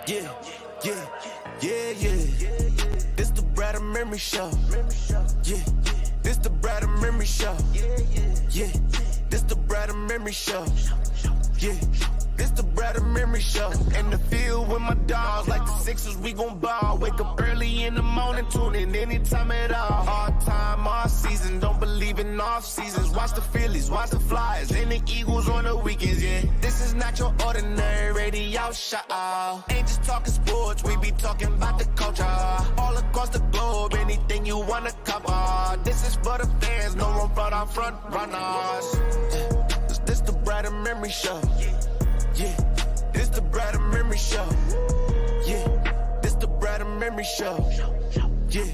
Yeah, yeah, yeah, yeah. This the Brad and Memory Show. Yeah, this the Brad and Memory Show. Yeah, this the Brad and Memory Show. Yeah, this the Brad and Memory Show. In the field with my dogs, like the Sixers, we gon' ball. Wake up early in the morning, tune in anytime at all. All time, all season, don't believe in off seasons. Watch the Phillies, watch the Flyers, and the Eagles on the weekends, yeah. This is not your ordinary radio show. Ain't just talking sports, we be talking about the culture. All across the globe, anything you wanna cover. This is for the fans, no room for our front runners. This the Brad and Memory Show. Yeah, this the Brad and Memory Show. Yeah, this the Brad and Memory Show. Yeah,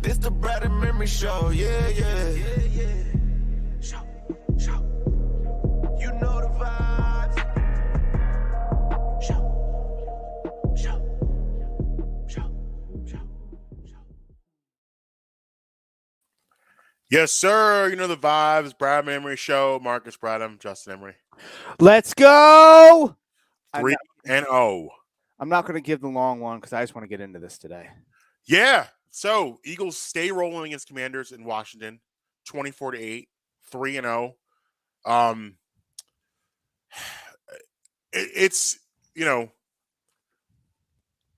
this the Brad and Memory Show. Yeah, yeah. You know the vibes. Yes, sir. You know the vibes. Brad Memory Show. Marcus Bradham, Justin Emery. Let's go. 3-0. I'm not going to give the long one because I just want to get into this today. Yeah. So Eagles stay rolling against Commanders in Washington, 24-8, 3-0. It's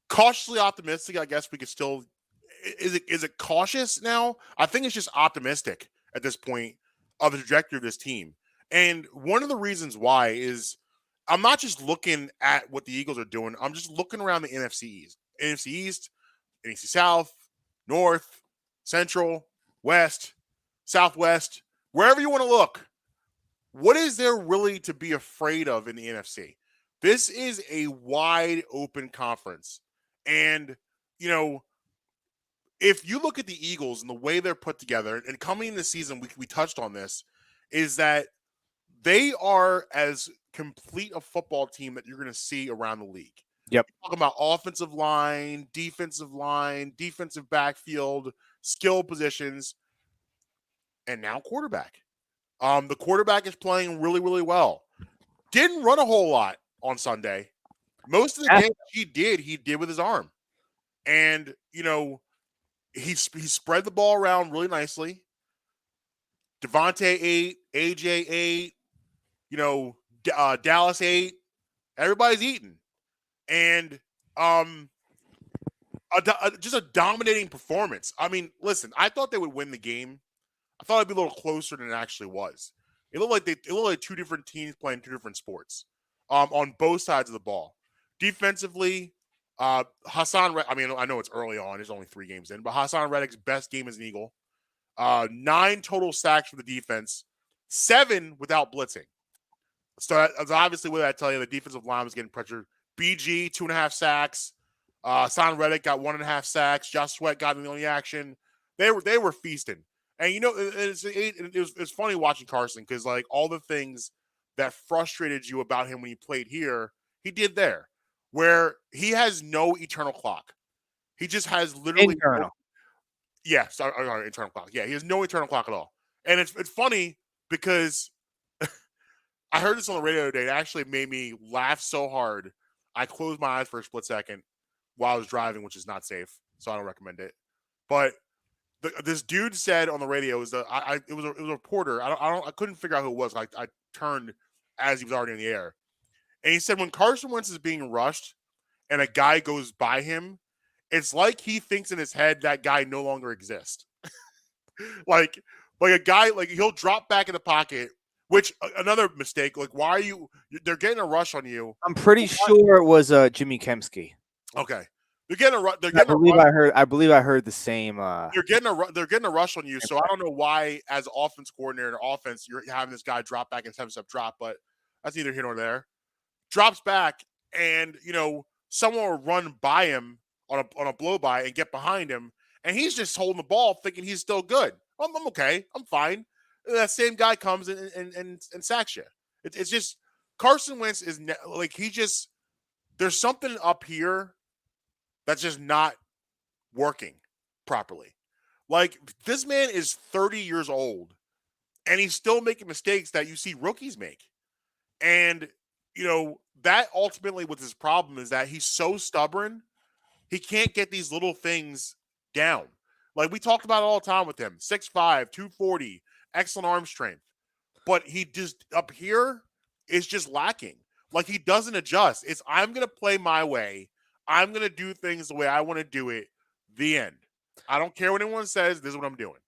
cautiously optimistic. I guess we could still. Is it cautious now? I think it's just optimistic at this point of the trajectory of this team. And one of the reasons why is I'm not just looking at what the Eagles are doing. I'm just looking around the NFC East, NFC South, North, Central, West, Southwest, wherever you want to look. What is there really to be afraid of in the NFC? This is a wide open conference. And, if you look at the Eagles and the way they're put together, and coming in the season, we touched on this, is that they are as complete a football team that you're going to see around the league. Yep. You're talking about offensive line, defensive backfield, skill positions, and now quarterback. The quarterback is playing really, really well. Didn't run a whole lot on Sunday. Most of the games he did with his arm. And, he spread the ball around really nicely. Devontae 8, AJ 8, Dallas 8. Everybody's eating. And just a dominating performance. I mean, listen, I thought they would win the game. I thought it'd be a little closer than it actually was. It looked like two different teams playing two different sports on both sides of the ball. Defensively, Hassan, I know it's early on. There's only 3 games in, but Hassan Reddick's best game as an Eagle. 9 total sacks for the defense, 7 without blitzing. So that's obviously what I tell you. The defensive line was getting pressured. BG, 2.5 sacks. Hassan Reddick got 1.5 sacks. Josh Sweat got in the only action. They were feasting. And it's funny watching Carson because like all the things that frustrated you about him when he played here, he did there. Where he has no eternal clock. He just has literally internal. Internal clock. Yeah, he has no eternal clock at all. And it's funny because I heard this on the radio today. It actually made me laugh so hard. I closed my eyes for a split second while I was driving, which is not safe, so I don't recommend it. But this dude said on the radio it was a reporter. I couldn't figure out who it was. I turned as he was already in the air. And he said when Carson Wentz is being rushed and a guy goes by him, it's like he thinks in his head that guy no longer exists. like a guy, like he'll drop back in the pocket, which another mistake. Like, why are they're getting a rush on you. I'm pretty sure it was Jimmy Kemsky. Okay. They're getting a rush. I believe I heard the same. They're getting a rush on you. So I don't know why, as offense coordinator, offense, you're having this guy drop back and 7-step drop, but that's neither here nor there. Drops back, and someone will run by him on a blow by and get behind him, and he's just holding the ball, thinking he's still good. I'm okay. I'm fine. And that same guy comes and sacks you. It's just Carson Wentz is like there's something up here that's just not working properly. Like this man is 30 years old, and he's still making mistakes that you see rookies make. And, that ultimately was his problem, is that he's so stubborn, he can't get these little things down. Like we talked about it all the time with him, 6'5", 240, excellent arm strength. But he just, up here, is just lacking. Like he doesn't adjust. It's, I'm going to play my way. I'm going to do things the way I want to do it. The end. I don't care what anyone says. This is what I'm doing.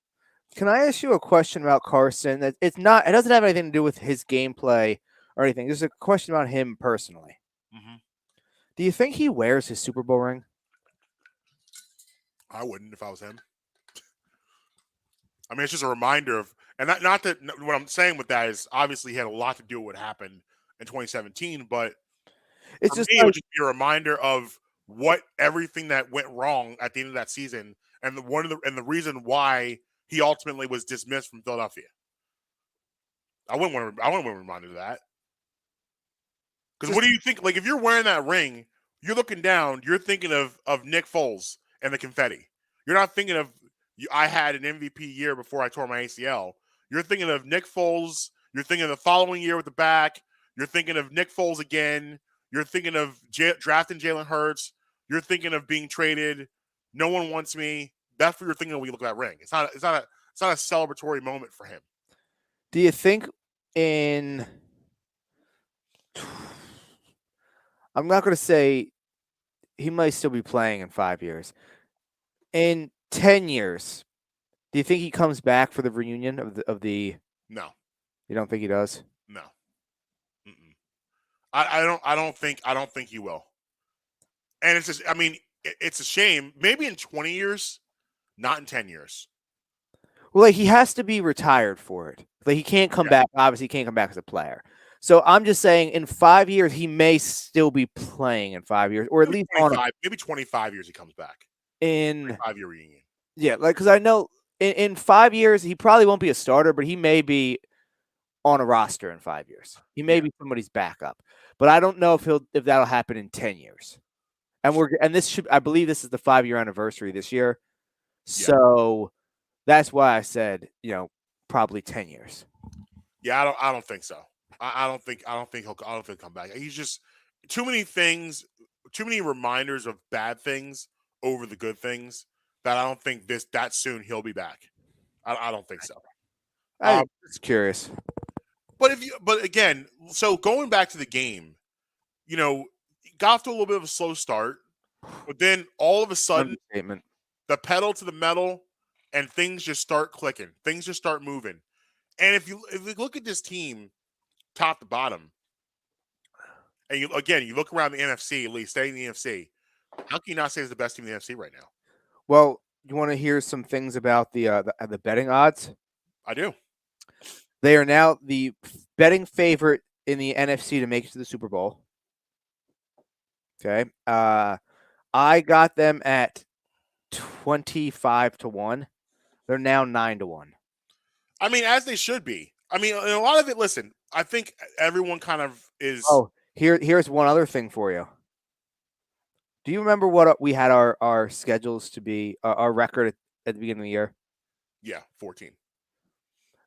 Can I ask you a question about Carson? It doesn't have anything to do with his gameplay or anything. There's a question about him personally. Mm-hmm. Do you think he wears his Super Bowl ring? I wouldn't if I was him. I mean, it's just a reminder of, and not that what I'm saying with that is obviously he had a lot to do with what happened in 2017, but It's for just me, like, it would just be a reminder of everything that went wrong at the end of that season, and the reason why he ultimately was dismissed from Philadelphia. I wouldn't want to be reminded of that. Because what do you think? Like, if you're wearing that ring, you're looking down, you're thinking of Nick Foles and the confetti. You're not thinking of, I had an MVP year before I tore my ACL. You're thinking of Nick Foles. You're thinking of the following year with the back. You're thinking of Nick Foles again. You're thinking of drafting Jalen Hurts. You're thinking of being traded. No one wants me. That's what you're thinking when you look at that ring. It's not a celebratory moment for him. do you think I'm not going to say he might still be playing in 5 years. In 10 years, do you think he comes back for the reunion of the? No. You don't think he does? No. Mm-mm. I don't think he will. And it's just, I mean, it's a shame. Maybe in 20 years, not in 10 years. Well, like he has to be retired for it. Like he can't come back. Obviously, he can't come back as a player. So I'm just saying, in 5 years, he may still be playing in 5 years, or at least maybe 25 years he comes back. In 5-year reunion. Yeah, like because I know in 5 years he probably won't be a starter, but he may be on a roster in 5 years. He may be somebody's backup, but I don't know if that'll happen in 10 years. And I believe this is the 5-year anniversary this year, so that's why I said probably 10 years. Yeah, I don't think so. I don't think he'll come back. He's just too many things, too many reminders of bad things over the good things that I don't think that soon he'll be back. I don't think so. I'm just curious. But again, so going back to the game, got off to a little bit of a slow start, but then all of a sudden, the pedal to the metal, and things just start clicking. Things just start moving. And if you look at this team, top to bottom, and you look around the NFC, at least staying in the NFC, how can you not say it's the best team in the NFC right now? Well, you want to hear some things about the betting odds? I do. They are now the betting favorite in the NFC to make it to the Super Bowl. Okay. I got them at 25-1. They're now 9-1. I mean, as they should be. I mean, a lot of it, listen, I think everyone kind of is. Oh, here's one other thing for you. Do you remember what we had our schedules to be, our record at the beginning of the year? Yeah, 14.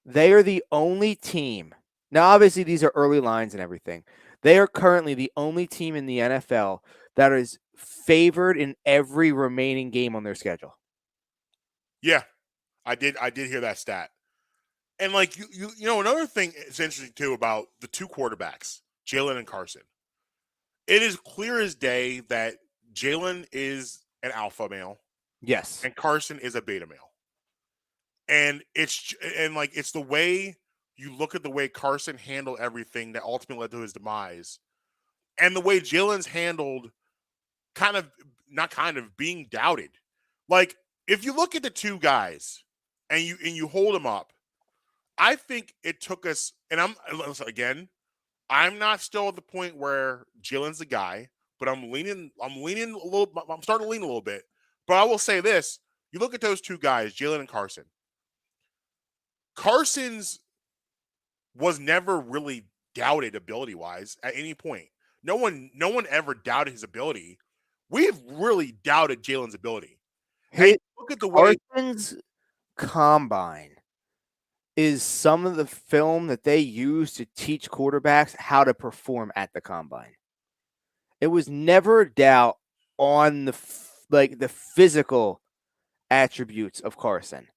They are the only team. Now, obviously, these are early lines and everything. They are currently the only team in the NFL that is favored in every remaining game on their schedule. Yeah, I did hear that stat. And like you know, another thing is interesting too about the two quarterbacks, Jalen and Carson. It is clear as day that Jalen is an alpha male. Yes. And Carson is a beta male. And it's the way you look at the way Carson handled everything that ultimately led to his demise, and the way Jalen's handled being doubted. Like if you look at the two guys and you hold them up, I think it took us, and I'm not still at the point where Jalen's the guy, but I'm starting to lean a little bit. But I will say this, you look at those two guys, Jalen and Carson. Carson's was never really doubted ability-wise at any point. No one ever doubted his ability. We've really doubted Jalen's ability. Hey, look at the way Carson's combine is some of the film that they use to teach quarterbacks how to perform at the combine. It was never a doubt on the physical attributes of Carson.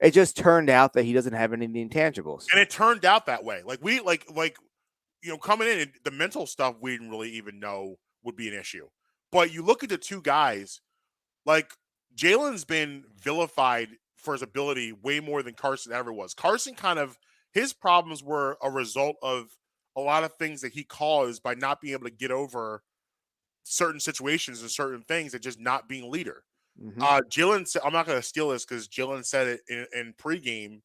It just turned out that he doesn't have any of the intangibles. And it turned out that way. Like we coming in, the mental stuff we didn't really even know would be an issue. But you look at the two guys, like Jalen's been vilified for his ability way more than Carson ever was. Carson his problems were a result of a lot of things that he caused by not being able to get over certain situations and certain things and just not being a leader. Mm-hmm. Jalen said, I'm not going to steal this because Jalen said it in pregame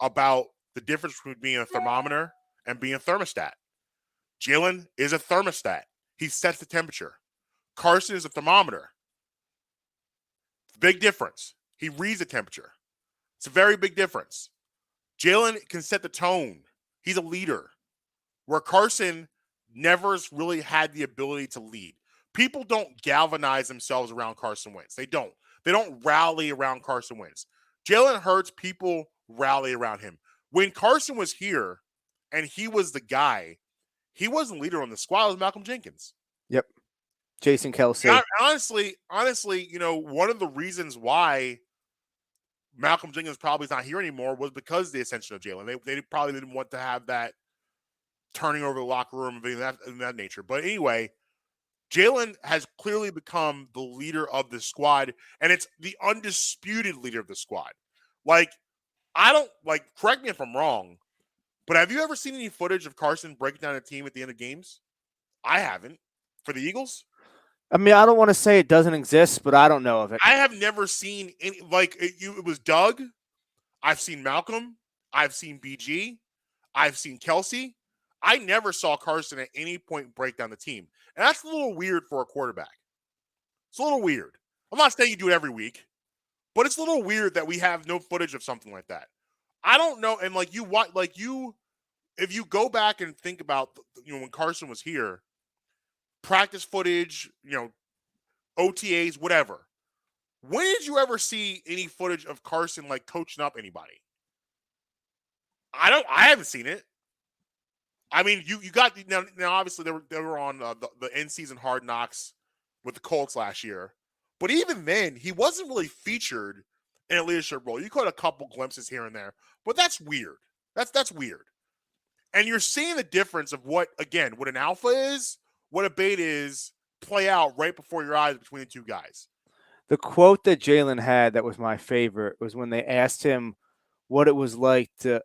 about the difference between being a thermometer and being a thermostat. Jalen is a thermostat. He sets the temperature. Carson is a thermometer. Big difference. He reads the temperature. It's a very big difference. Jalen can set the tone. He's a leader. Where Carson never really had the ability to lead. People don't galvanize themselves around Carson Wentz. They don't. They don't rally around Carson Wentz. Jalen Hurts, people rally around him. When Carson was here and he was the guy, he wasn't leader on the squad. It was Malcolm Jenkins. Yep. Jason Kelce. Honestly, one of the reasons why Malcolm Jenkins probably is not here anymore was because of the ascension of Jalen. They probably didn't want to have that turning over the locker room and that nature. But anyway, Jalen has clearly become the leader of the squad, and it's the undisputed leader of the squad. Correct me if I'm wrong, but have you ever seen any footage of Carson breaking down a team at the end of games? I haven't. For the Eagles? I mean, I don't want to say it doesn't exist, but I don't know of it. I have never seen any, it was Doug. I've seen Malcolm. I've seen BG. I've seen Kelce. I never saw Carson at any point break down the team. And that's a little weird for a quarterback. It's a little weird. I'm not saying you do it every week, but it's a little weird that we have no footage of something like that. I don't know. And if you go back and think about, when Carson was here, practice footage, OTAs, whatever. When did you ever see any footage of Carson coaching up anybody? I haven't seen it. I mean, you got now. Obviously, they were on the in-season Hard Knocks with the Colts last year, but even then, he wasn't really featured in a leadership role. You caught a couple glimpses here and there, but that's weird. That's weird. And you're seeing the difference of what an alpha is, what a beta is, play out right before your eyes between the two guys. The quote that Jalen had that was my favorite was when they asked him what it was like to,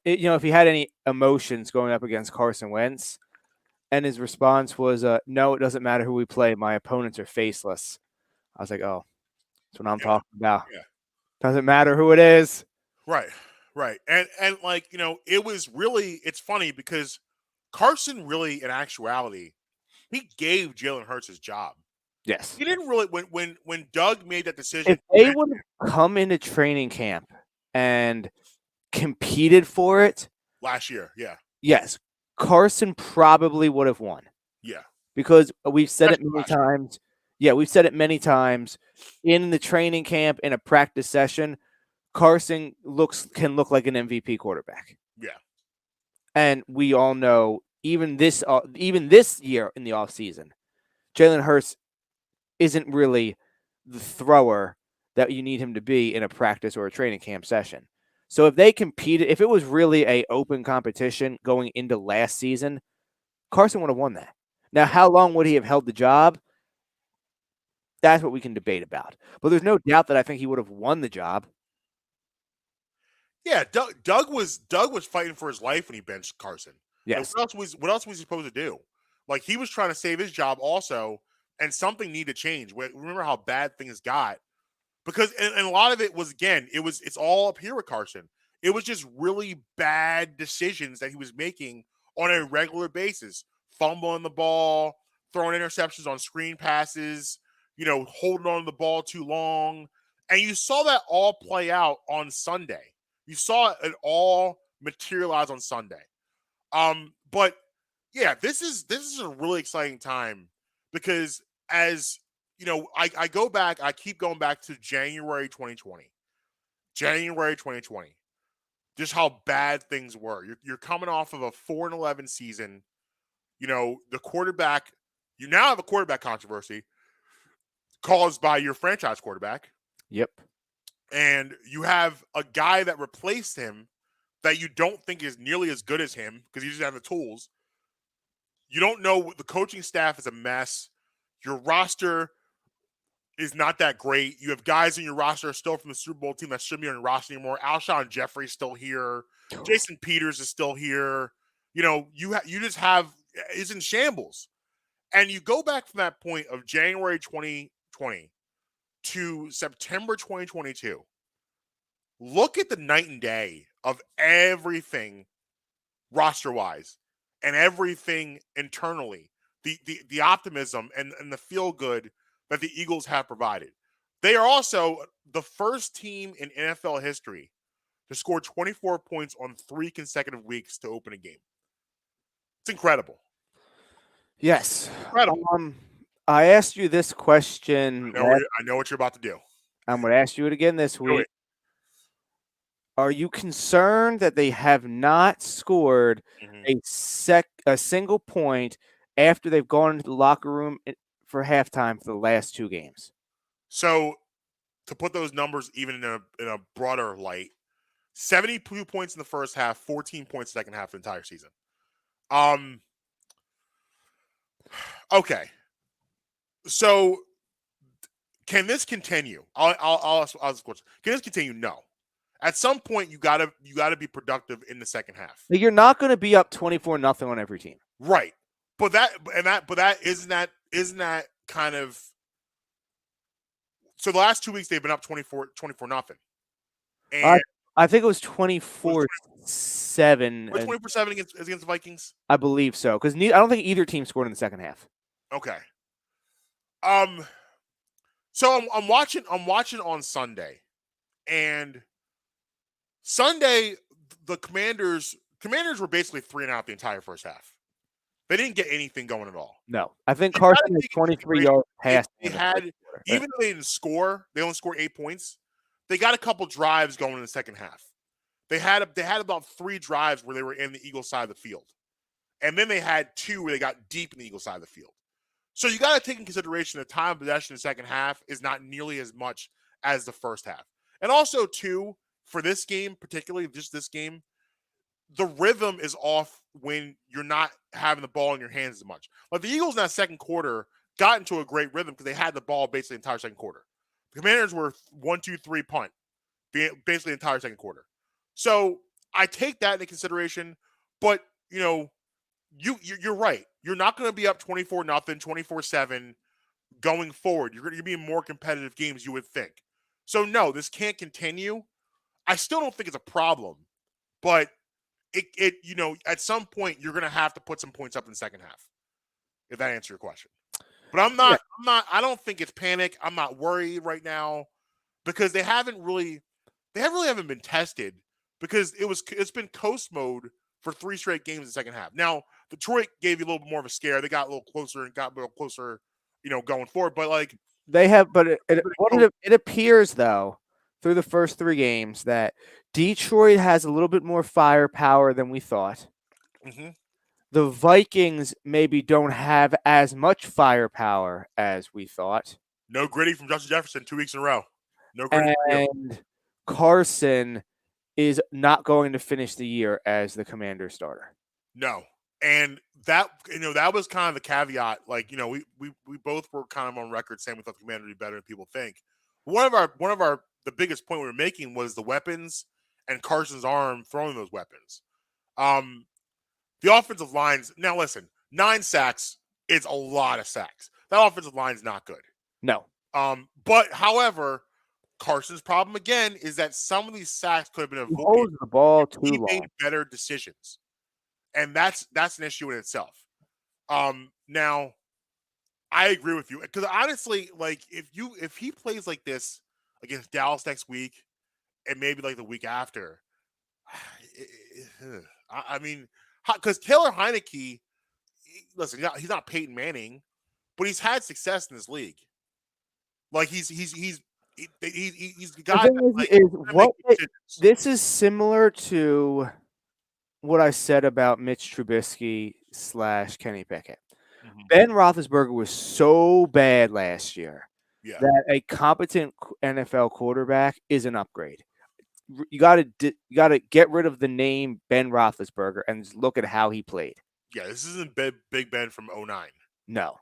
if he had any emotions going up against Carson Wentz. And his response was, no, it doesn't matter who we play. My opponents are faceless. I was like, oh, that's what I'm talking about. Yeah. Doesn't matter who it is. Right. And it was really, it's funny because Carson really, in actuality, he gave Jalen Hurts his job. Yes. He didn't really, when Doug made that decision. If they would have come into training camp and competed for it last year, yeah. Yes, Carson probably would have won. Yeah. Because we've said it many times. Yeah, we've said it many times in the training camp, in a practice session. Carson can look like an MVP quarterback. Yeah. And we all know even this year in the offseason, Jalen Hurts isn't really the thrower that you need him to be in a practice or a training camp session. So if they competed, if it was really a open competition going into last season, Carson would have won that. Now, how long would he have held the job? That's what we can debate about. But there's no doubt that I think he would have won the job. Yeah, Doug was fighting for his life when he benched Carson. Yes. What else was he supposed to do? He was trying to save his job also, and something needed to change. Remember how bad things got. Because and a lot of it was, it's all up here with Carson. It was just really bad decisions that he was making on a regular basis. Fumbling the ball, throwing interceptions on screen passes, holding on to the ball too long. And you saw that all play out on Sunday. You saw it all materialize on Sunday. But yeah, this is a really exciting time because as I go back, I keep going back to January 2020. just how bad things were. You're coming off of a 4-11 season. The quarterback. You now have a quarterback controversy caused by your franchise quarterback. Yep. And you have a guy that replaced him that you don't think is nearly as good as him because he doesn't have the tools. You don't know. The coaching staff is a mess. Your roster is not that great. You have guys in your roster still from the Super Bowl team that shouldn't be on your roster anymore. Alshon Jeffrey's still here. Jason Peters is still here. You just have is in shambles. And you go back from that point of January 2020 to September 2022. Look at the night and day of everything roster-wise and everything internally. The optimism and the feel-good that the Eagles have provided. They are also the first team in NFL history to score 24 points on 3 consecutive weeks to open a game. It's incredible. Yes. Incredible. I asked you this question. I know what you're about to do. I'm going to ask you it again this week. Are you concerned that they have not scored a single point after they've gone into the locker room for halftime for the last 2 games? So, to put those numbers even in a broader light, 72 points in the first half, 14 points second half of the entire season. Okay. So, can this continue? I'll ask this question. Can this continue? No. At some point, you gotta be productive in the second half. You're not going to be up 24-0 on every team, right? But isn't that kind of so? The last 2 weeks they've been up 24-0, and I think it was 24-7. 24-7 against the Vikings. I believe so because I don't think either team scored in the second half. Okay. So I'm watching on Sunday, and Sunday the Commanders were basically 3-and-out the entire first half. They didn't get anything going at all. No, I think Carson had 23 yards past. Even though they didn't score, they only scored 8 points. They got a couple drives going in the second half. They had about 3 drives where they were in the Eagles side of the field, and then they had 2 where they got deep in the Eagles side of the field. So you got to take in consideration the time of possession in the second half is not nearly as much as the first half. And also, too, for this game, particularly just this game, the rhythm is off when you're not having the ball in your hands as much. Like the Eagles in that second quarter got into a great rhythm because they had the ball basically the entire second quarter. The Commanders were 1-2-3 punt basically the entire second quarter. So I take that into consideration, but you're right. You're not going to be up 24-0, 24-7 going forward. You're going to be in more competitive games, you would think. So no, this can't continue. I still don't think it's a problem, but it at some point you're going to have to put some points up in the second half. If that answers your question. But I don't think it's panic. I'm not worried right now because they haven't been tested because it's been coast mode for 3 straight games in the second half. Now, Detroit gave you a little bit more of a scare. They got a little closer going forward. But like they have, but it appears though through the first 3 games that Detroit has a little bit more firepower than we thought. Mm-hmm. The Vikings maybe don't have as much firepower as we thought. No gritty from Justin Jefferson 2 weeks in a row. No gritty. And Carson is not going to finish the year as the Commander starter. No. And that was kind of the caveat. Like, we both were kind of on record saying we thought the Commander would be better than people think. One of our the biggest point we were making was the weapons and Carson's arm throwing those weapons. The offensive lines. Now, listen, 9 sacks is a lot of sacks. That offensive line is not good. No. But however, Carson's problem again is that some of these sacks could have been avoided. He holds the ball too long. He made better decisions, and that's an issue in itself. Now, I agree with you because honestly, like if he plays like this against Dallas next week, and maybe like the week after, I mean, because Taylor Heineke, listen, he's not Peyton Manning, but he's had success in this league. Like he's He's the The guy thing that is, like is can what make decisions. this is similar to what I said about Mitch Trubisky / Kenny Pickett. Mhm. Ben Roethlisberger was so bad last year Yeah, that a competent NFL quarterback is an upgrade. You got to get rid of the name Ben Roethlisberger and just look at how he played. yeah. This isn't Big Ben from 09. No.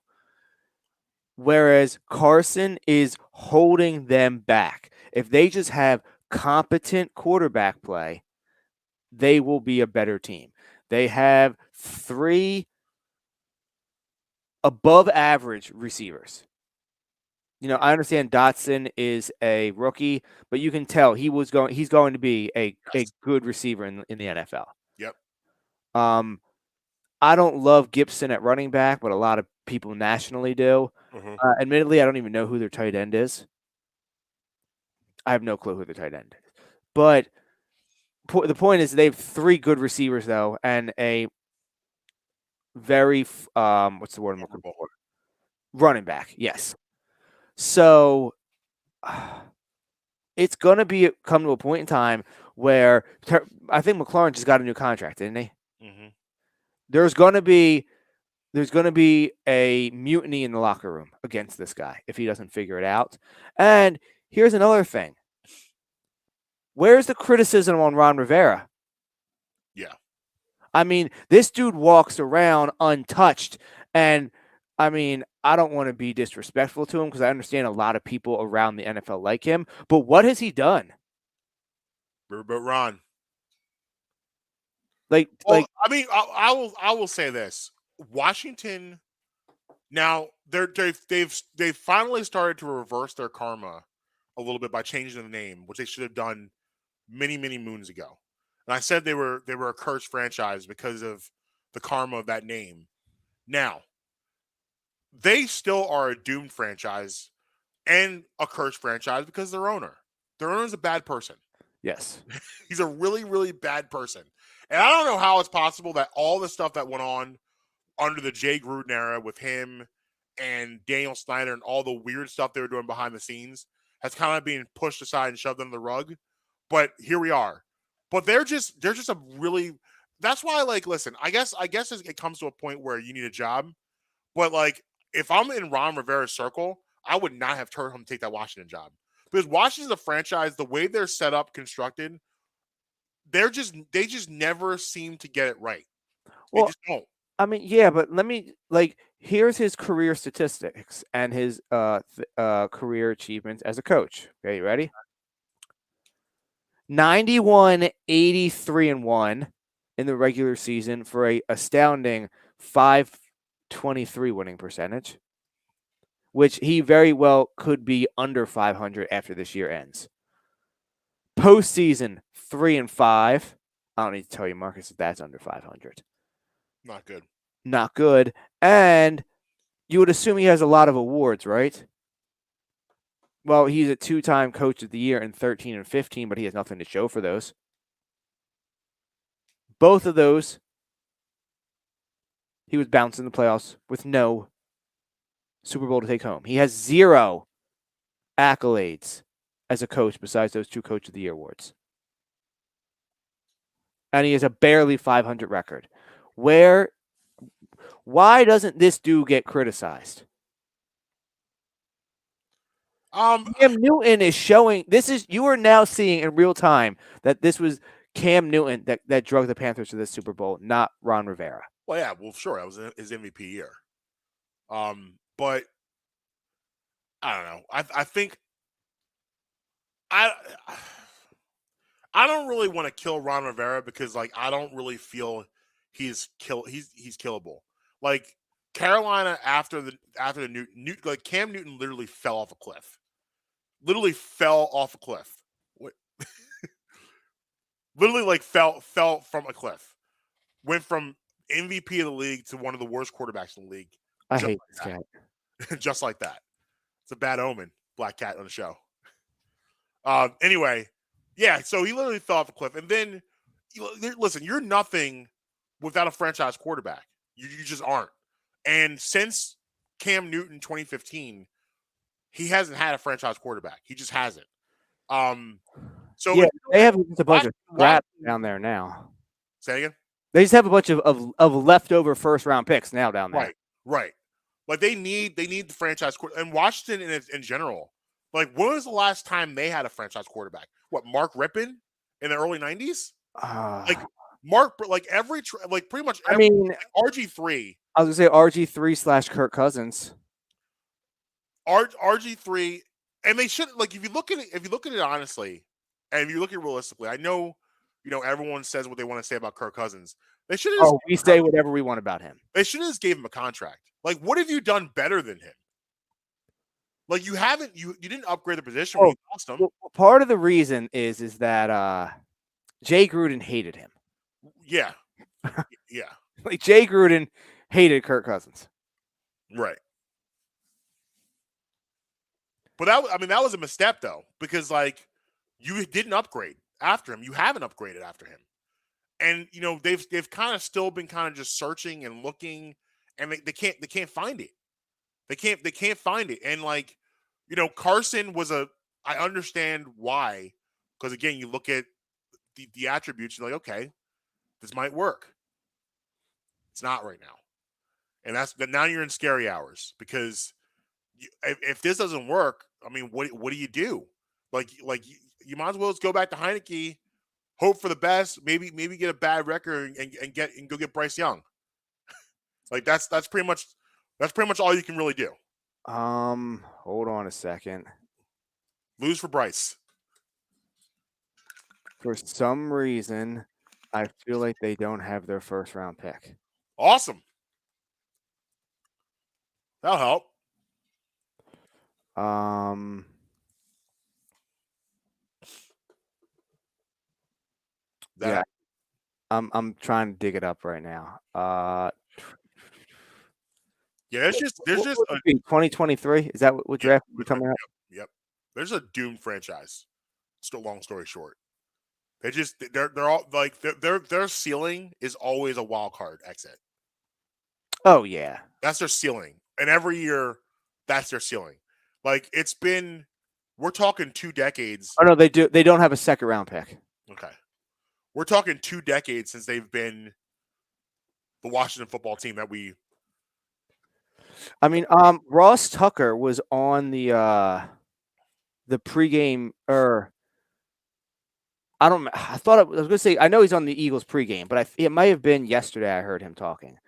Whereas Carson is holding them back. If they just have competent quarterback play, they will be a better team. They have 3 above average receivers. I understand Dotson is a rookie, but you can tell he's going to be a good receiver in the NFL. Yep. I don't love Gibson at running back, but a lot of people nationally do. Mhm. Admittedly, I don't even know who their tight end is. I have no clue who the tight end is. But the point is they have 3 good receivers though, and a very what's the word I'm looking for? Running back. Yes. So it's gonna come to a point in time where I think McLaurin just got a new contract, didn't he? Mm-hmm. There's gonna be a mutiny in the locker room against this guy if he doesn't figure it out. And here's another thing. Where's the criticism on Ron Rivera? Yeah. I mean, this dude walks around untouched. And I mean, I don't want to be disrespectful to him because I understand a lot of people around the NFL like him. But what has he done? But Ron. Like, I mean, I will say this: Washington. Now they've finally started to reverse their karma a little bit by changing the name, which they should have done many moons ago. And I said they were a cursed franchise because of the karma of that name. Now, they still are a doomed franchise and a cursed franchise because their owner's a bad person. yes. He's a really bad person. And I don't know how it's possible that all the stuff that went on under the Jay Gruden era with him and Daniel Snyder and all the weird stuff they were doing behind the scenes has kind of been pushed aside and shoved under the rug. But here we are. But they're just a really. That's why, like, listen. I guess it comes to a point where you need a job. But like, if I'm in Ron Rivera's circle, I would not have told him to take that Washington job because Washington's a franchise. The way they're set up, constructed, they just never seem to get it right. They just don't. I mean, yeah, but here's his career statistics and his career achievements as a coach. Okay, you ready? 91, 83-1 in the regular season for a astounding 523 winning percentage, which he very well could be under 500 after this year ends. Postseason 3-5. I don't need to tell you, Marcus, that that's under 500. Not good. Not good. And you would assume he has a lot of awards, right? Well, he's a 2-time coach of the year in 13 and 15, but he has nothing to show for those. Both of those, he was bounced in the playoffs with no Super Bowl to take home. He has 0 accolades as a coach besides those 2 Coach of the Year awards. And he has a barely 500 record. Why doesn't this dude get criticized? Cam Newton is showing you are now seeing in real time that this was Cam Newton that drug the Panthers to the Super Bowl, not Ron Rivera. Well, yeah, sure, that was his MVP year. But I don't know. I think I don't really want to kill Ron Rivera because like I don't really feel he's killable. Like Carolina after the Newton like Cam Newton literally fell off a cliff. Literally fell off a cliff. Literally like fell from a cliff. Went from MVP of the league to one of the worst quarterbacks in the league. I hate this cat. Just like that. It's a bad omen. Black cat on the show. Anyway, yeah. So he literally fell off a cliff, and then listen, you're nothing without a franchise quarterback. You just aren't. And since Cam Newton 2015, he hasn't had a franchise quarterback. He just hasn't. So yeah, they have just a bunch of why- crap down there now. Say again. They just have a bunch of leftover first round picks now down there. Right. Like they need the franchise and Washington in general. Like when was the last time they had a franchise quarterback? What, Mark Rippon in the early 90s? Like Mark, like pretty much. I mean, RG3. I was gonna say RG3 / Kirk Cousins. RG3, and they should, like, if you look at it honestly, and if you look at it realistically, I know, everyone says what they want to say about Kirk Cousins. They should have. We say whatever we want about him. They should have just gave him a contract. Like, what have you done better than him? Like, you haven't. You didn't upgrade the position when you lost him. Well, part of the reason is that Jay Gruden hated him. Yeah. Yeah. Like Jay Gruden hated Kirk Cousins. Right. But that was a misstep though, because like you didn't upgrade after him. You haven't upgraded after him. And they've kind of still been kind of just searching and looking, and they can't find it. They can't find it. And like, Carson was I understand why, because again, you look at the attributes, you're like, okay, this might work. It's not right now. And now you're in scary hours, because if this doesn't work, I mean, what do you do? Like you might as well just go back to Heineke, hope for the best, maybe get a bad record and go get Bryce Young. Like that's pretty much all you can really do. Hold on a second. Lose for Bryce. For some reason, I feel like they don't have their first round pick. Awesome. That'll help. Yeah. I'm trying to dig it up right now. Yeah, there's just 2023. Is that what draft is coming out? Yep. There's a doomed franchise. Still, long story short, they're all like their ceiling is always a wild card exit. Oh yeah, that's their ceiling, and every year that's their ceiling. Like we're talking 2 decades. Oh no, they do. They don't have a second round pick. Okay, we're talking 2 decades since they've been the Washington football team that we. I mean, Ross Tucker was on the pregame, or I thought I was going to say, I know he's on the Eagles pregame, but it might have been yesterday I heard him talking.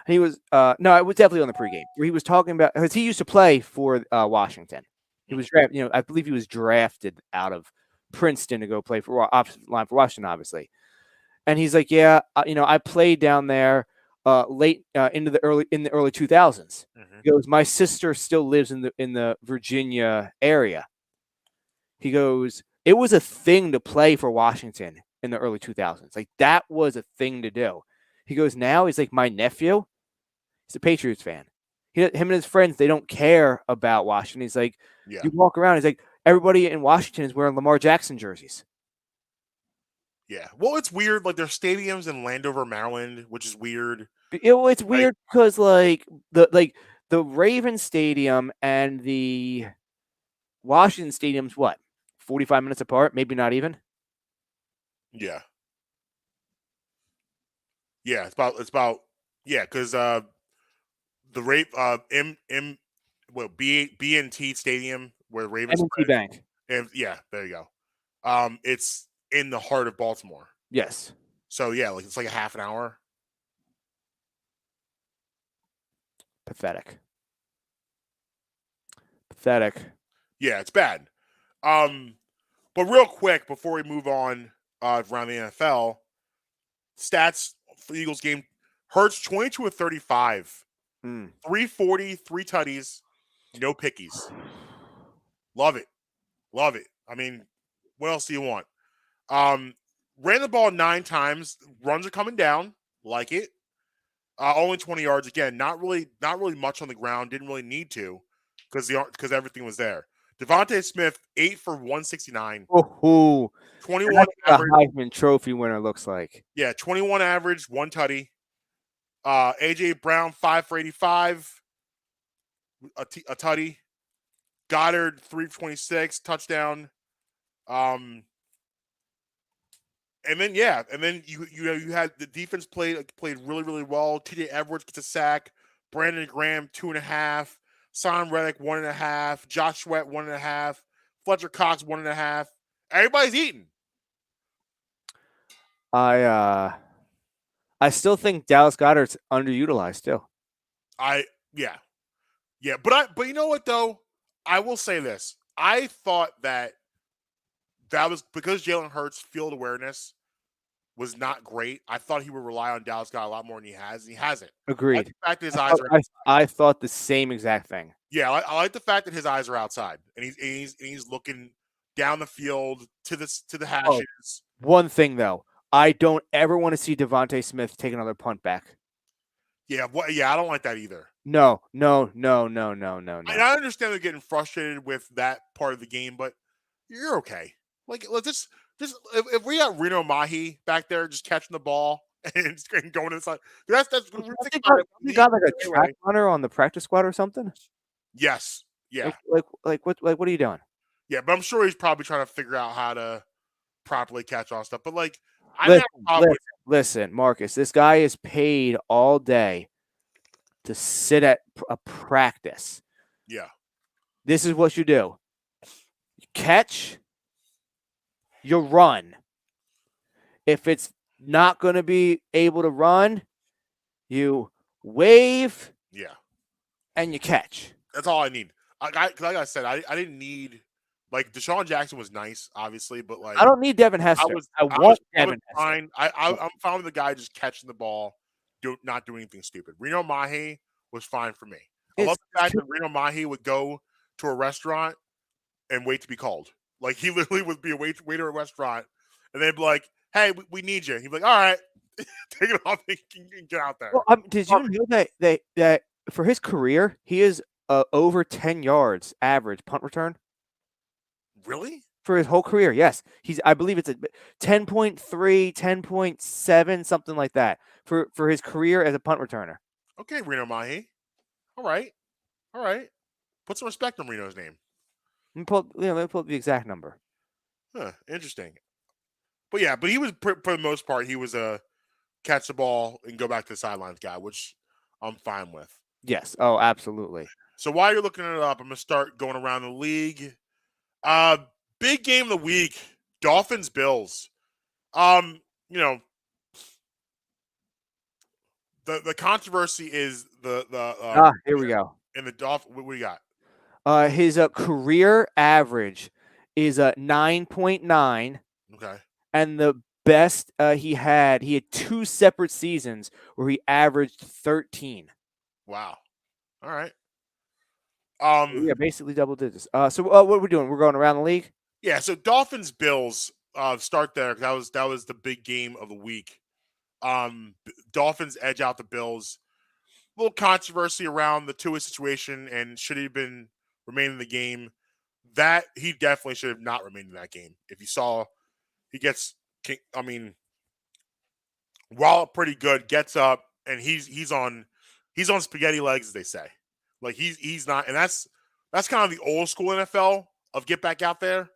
He was no, it was definitely on the pregame where he was talking about, because he used to play for Washington. He was drafted, I believe he was drafted out of Princeton to go play for opposite line for Washington, obviously. And he's like, yeah, I played down there late in the early 2000s. Mm-hmm. He goes, my sister still lives in the Virginia area. He goes, it was a thing to play for Washington in the early 2000s. Like that was a thing to do. He goes, now he's like, my nephew, he's a Patriots fan. Him and his friends, they don't care about Washington. He's like, you walk around, he's like, everybody in Washington is wearing Lamar Jackson jerseys. Yeah. Well, it's weird. Like there's stadiums in Landover, Maryland, which is weird. It's weird because like the Ravens Stadium and the Washington Stadium's what? 45 minutes apart, maybe not even. Yeah. Yeah, it's about because the B&T Stadium where Ravens M&T Bank. And there you go. It's in the heart of Baltimore. Yes. So yeah, like it's like a half an hour. Pathetic. Yeah, it's bad. But real quick before we move on around the NFL, stats for the Eagles game: Hurts 22 of 35, 340, 3 tutties, no pickies. Love it. I mean, what else do you want? Ran the ball 9 times. Runs are coming down. Like it. Only 20 yards. Again, not really much on the ground. Didn't really need to because everything was there. Devontae Smith 8 for 169. Oh, 21 average. Heisman Trophy winner looks like. Yeah, 21 average, 1 tutty. AJ Brown 5 for 85. A tutty. Goddard 326 touchdown. And then you had the defense played really really well. T.J. Edwards gets a sack. Brandon Graham 2.5. Son Reddick 1.5. Josh Sweat 1.5. Fletcher Cox 1.5. Everybody's eating. I still think Dallas Goedert's underutilized still. Yeah, but you know what though? I will say this. I thought that was because Jalen Hurts' field awareness was not great. I thought he would rely on Dallas Goedert a lot more than he has, and he hasn't. Agreed. I like the fact that his eyes are I thought the same exact thing. Yeah, I like the fact that his eyes are outside and he's looking down the field to the hashes. One thing though, I don't ever want to see Devontae Smith take another punt back. Yeah, I don't like that either. No. I understand they're getting frustrated with that part of the game, but you're okay. Like, let's just if we got Reno Mahi back there just catching the ball and going inside, that's we got like a track runner on the practice squad or something. Yes, yeah. Like what are you doing? Yeah, but I'm sure he's probably trying to figure out how to properly catch all stuff. But like, listen, Marcus, this guy is paid all day to sit at a practice. Yeah. This is what you do. You catch, you run. If it's not going to be able to run, you wave. Yeah. And you catch. That's all I need. Like I said, I didn't need like Deshaun Jackson was nice, obviously, but like I don't need Devin Hester. I want Devin Hester. I'm fine with the guy just catching the ball, not doing anything stupid. Reno Mahi was fine for me. I love the fact that Reno Mahi would go to a restaurant and wait to be called. Like he literally would be a waiter at a restaurant, and they'd be like, "Hey, we need you." He'd be like, "All right, take it off and get out there." Well, did you know that for his career he is over 10 yards average punt return? Really? For his whole career, yes. I believe it's a 10.3, 10.7, something like that for his career as a punt returner. Okay, Reno Mahi. All right. Put some respect on Reno's name. Let me pull up the exact number. Huh, interesting. But he was for the most part, he was a catch the ball and go back to the sidelines guy, which I'm fine with. Yes. Oh, absolutely. So while you're looking it up, I'm gonna start going around the league. Big game of the week, Dolphins Bills. The controversy is here we go. In the Dolphins, what do you got? His career average is 9.9. Okay. And the best he had 2 separate seasons where he averaged 13. Wow. All right. Yeah, basically double digits. So what are we doing? We're going around the league? Yeah, so Dolphins Bills start there because that was the big game of the week. Dolphins edge out the Bills. A little controversy around the Tua situation and should he have been remain in the game. That he definitely should have not remained in that game. If you saw, he gets, while pretty good, gets up and he's on spaghetti legs, as they say. Like he's not, and that's kind of the old school NFL of get back out there.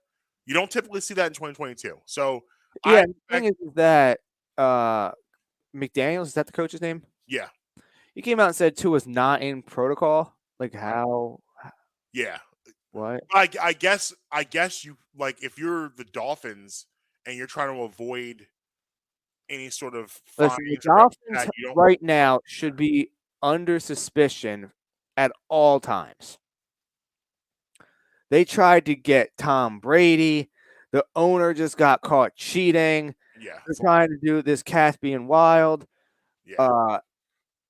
You don't typically see that in 2022. So yeah, the thing is that McDaniels, is that the coach's name? Yeah. He came out and said Tua's not in protocol. Like how? Yeah. What? I guess you like if you're the Dolphins and you're trying to avoid any sort of Listen, the Dolphins right now should be under suspicion at all times. They tried to get Tom Brady. The owner just got caught cheating. Yeah. They're trying to do this Caspian Wild. Yeah.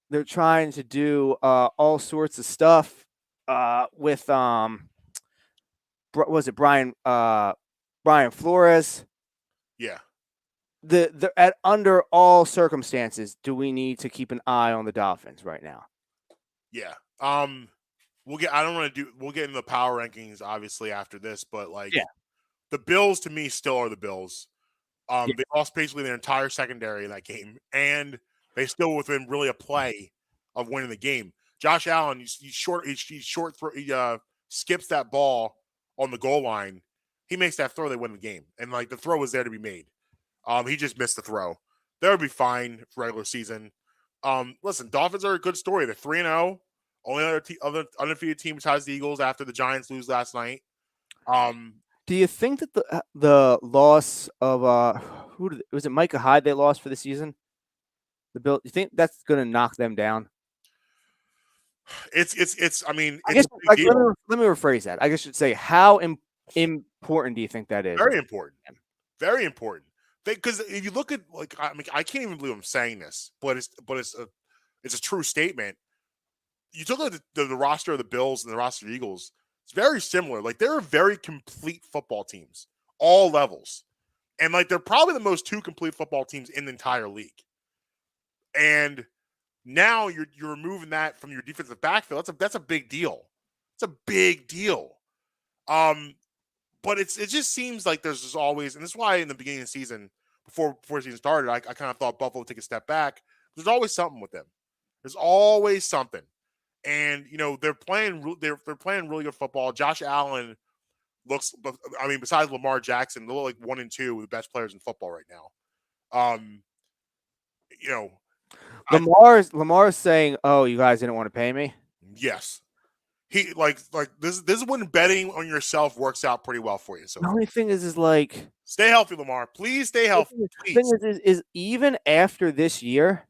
They're trying to do all sorts of stuff with was it Brian Flores? Yeah. Under all circumstances, do we need to keep an eye on the Dolphins right now? Yeah. We'll get into the power rankings obviously after this, but the Bills to me still are the Bills. They lost basically their entire secondary in that game, and they still within really a play of winning the game. Josh Allen, he skips that ball on the goal line, he makes that throw, they win the game. And like the throw was there to be made. He just missed the throw. That would be fine for regular season. Listen, Dolphins are a good story. They're 3-0. Only other undefeated team besides the Eagles after the Giants lose last night. Do you think that the loss of was it Micah Hyde they lost for the season? The Bill, you think that's going to knock them down? It's. I mean, I it's guess a big deal. let me rephrase that. I guess I should say, how important do you think that is? Very important. Very important. Because if you look at I can't even believe I'm saying this, but it's a true statement. You took at the roster of the Bills and the roster of the Eagles. It's very similar. Like they're very complete football teams, all levels, and like they're probably the most two complete football teams in the entire league. And now you're removing that from your defensive backfield. That's a big deal. It's a big deal. But it just seems like there's just always, and this is why in the beginning of the season, before the season started, I kind of thought Buffalo would take a step back. There's always something with them. There's always something. And they're playing really good football. Josh Allen looks, I mean, besides Lamar Jackson, they look like 1 and 2 the best players in football right now. Lamar's saying, "Oh, you guys didn't want to pay me." Yes, he like this is when betting on yourself works out pretty well for you. So the only thing is like, stay healthy, Lamar. Please stay healthy. The thing is even after this year,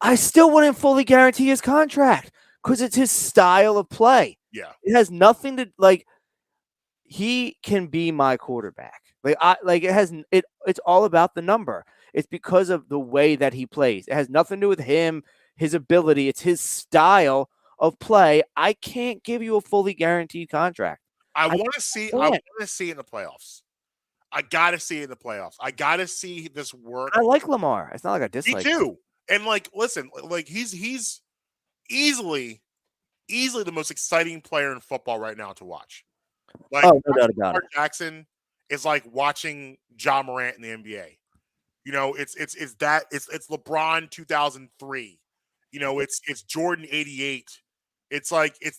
I still wouldn't fully guarantee his contract because it's his style of play. Yeah, it has nothing to like. He can be my quarterback. It's all about the number. It's because of the way that he plays. It has nothing to do with him, his ability. It's his style of play. I can't give you a fully guaranteed contract. I want to see it in the playoffs. I got to see it in the playoffs. I got to see this work. I like Lamar. It's not like I dislike him. Me too. And listen, he's easily the most exciting player in football right now to watch. No doubt about it. Jackson is like watching Ja Morant in the NBA. It's LeBron 2003. It's Jordan 88. It's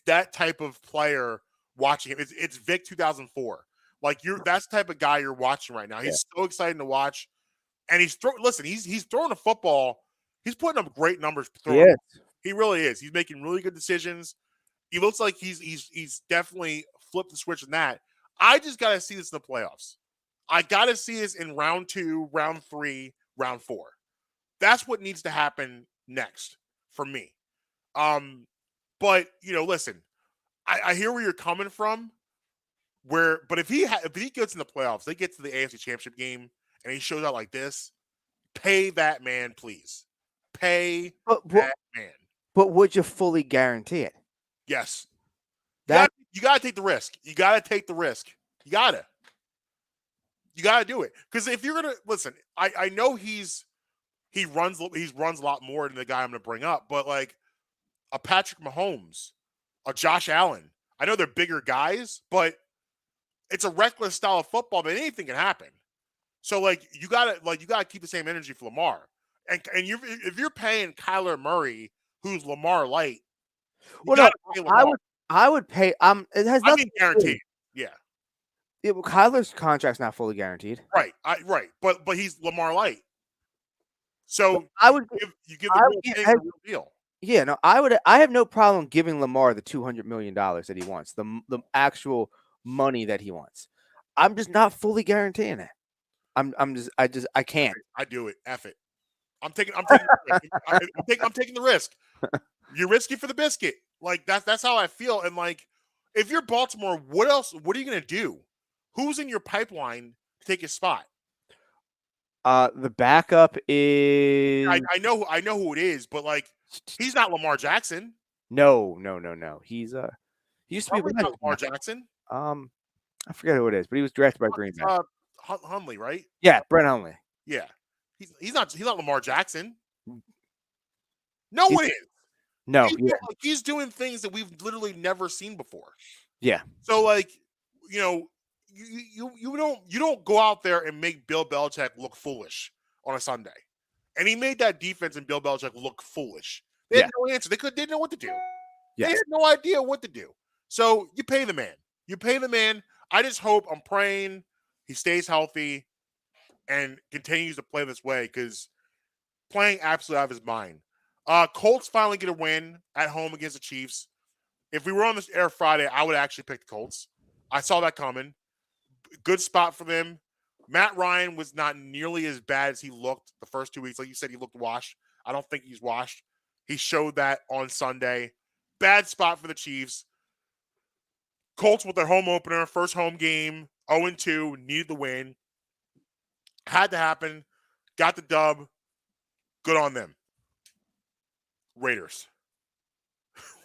that type of player watching him. It's Vic 2004. That's the type of guy you're watching right now. He's so exciting to watch. And he's throwing a football. He's putting up great numbers. He really is. He's making really good decisions. He looks like he's definitely flipped the switch in that. I just got to see this in the playoffs. I got to see this in round 2, round 3, round 4. That's what needs to happen next for me. But listen, I hear where you're coming from. But if he gets in the playoffs, they get to the AFC Championship game, and he shows out like this, pay that man, please. Pay that man. But would you fully guarantee it? Yes. You gotta take the risk. You gotta take the risk. You gotta do it. Because if you're gonna listen, I know he runs a lot more than the guy I'm gonna bring up, but like a Patrick Mahomes, a Josh Allen. I know they're bigger guys, but it's a reckless style of football, but anything can happen. So you gotta keep the same energy for Lamar. And if you're paying Kyler Murray, who's Lamar light, I would pay. It has nothing guaranteed. Yeah. Kyler's contract's not fully guaranteed. Right. Right. But he's Lamar light. So I would give the real deal. Yeah. No, I have no problem giving Lamar the $200 million that he wants, the actual money that he wants. I'm just not fully guaranteeing it. I can't. I do it. F it. I'm taking the risk. You're risky for the biscuit. That's how I feel. And if you're Baltimore, what else? What are you gonna do? Who's in your pipeline to take his spot? The backup is. I know who it is, but he's not Lamar Jackson. No. He used to be Lamar Jackson. I forget who it is, but he was drafted by Green Bay. Hundley, right? Yeah, Brett Hundley. Yeah, he's not Lamar Jackson. No one is. No, he's doing things that we've literally never seen before. Yeah. So you don't go out there and make Bill Belichick look foolish on a Sunday. And he made that defense and Bill Belichick look foolish. They had no answer. They didn't know what to do. Yes. They had no idea what to do. So you pay the man. You pay the man. I just hope, I'm praying he stays healthy and continues to play this way because playing absolutely out of his mind. Colts finally get a win at home against the Chiefs. If we were on this air Friday, I would actually pick the Colts. I saw that coming. Good spot for them. Matt Ryan was not nearly as bad as he looked the first 2 weeks. Like you said, he looked washed. I don't think he's washed. He showed that on Sunday. Bad spot for the Chiefs. Colts with their home opener, first home game, 0-2, needed the win. Had to happen. Got the dub. Good on them. Raiders.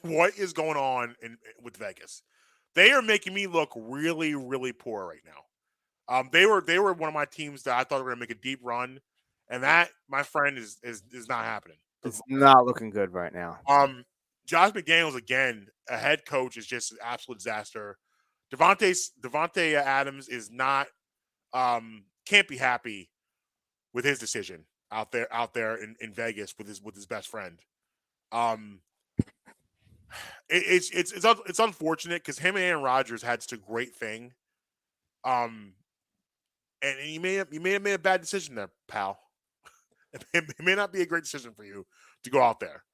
What is going on with Vegas? They are making me look really, really poor right now. They were one of my teams that I thought were going to make a deep run, and that, my friend, is not happening. It's not looking good right now. Josh McDaniels, again, a head coach, is just an absolute disaster. Devontae Adams is not can't be happy with his decision out there in Vegas with his best friend. It's unfortunate because him and Aaron Rodgers had such a great thing. And you may have made a bad decision there, pal. It may not be a great decision for you to go out there.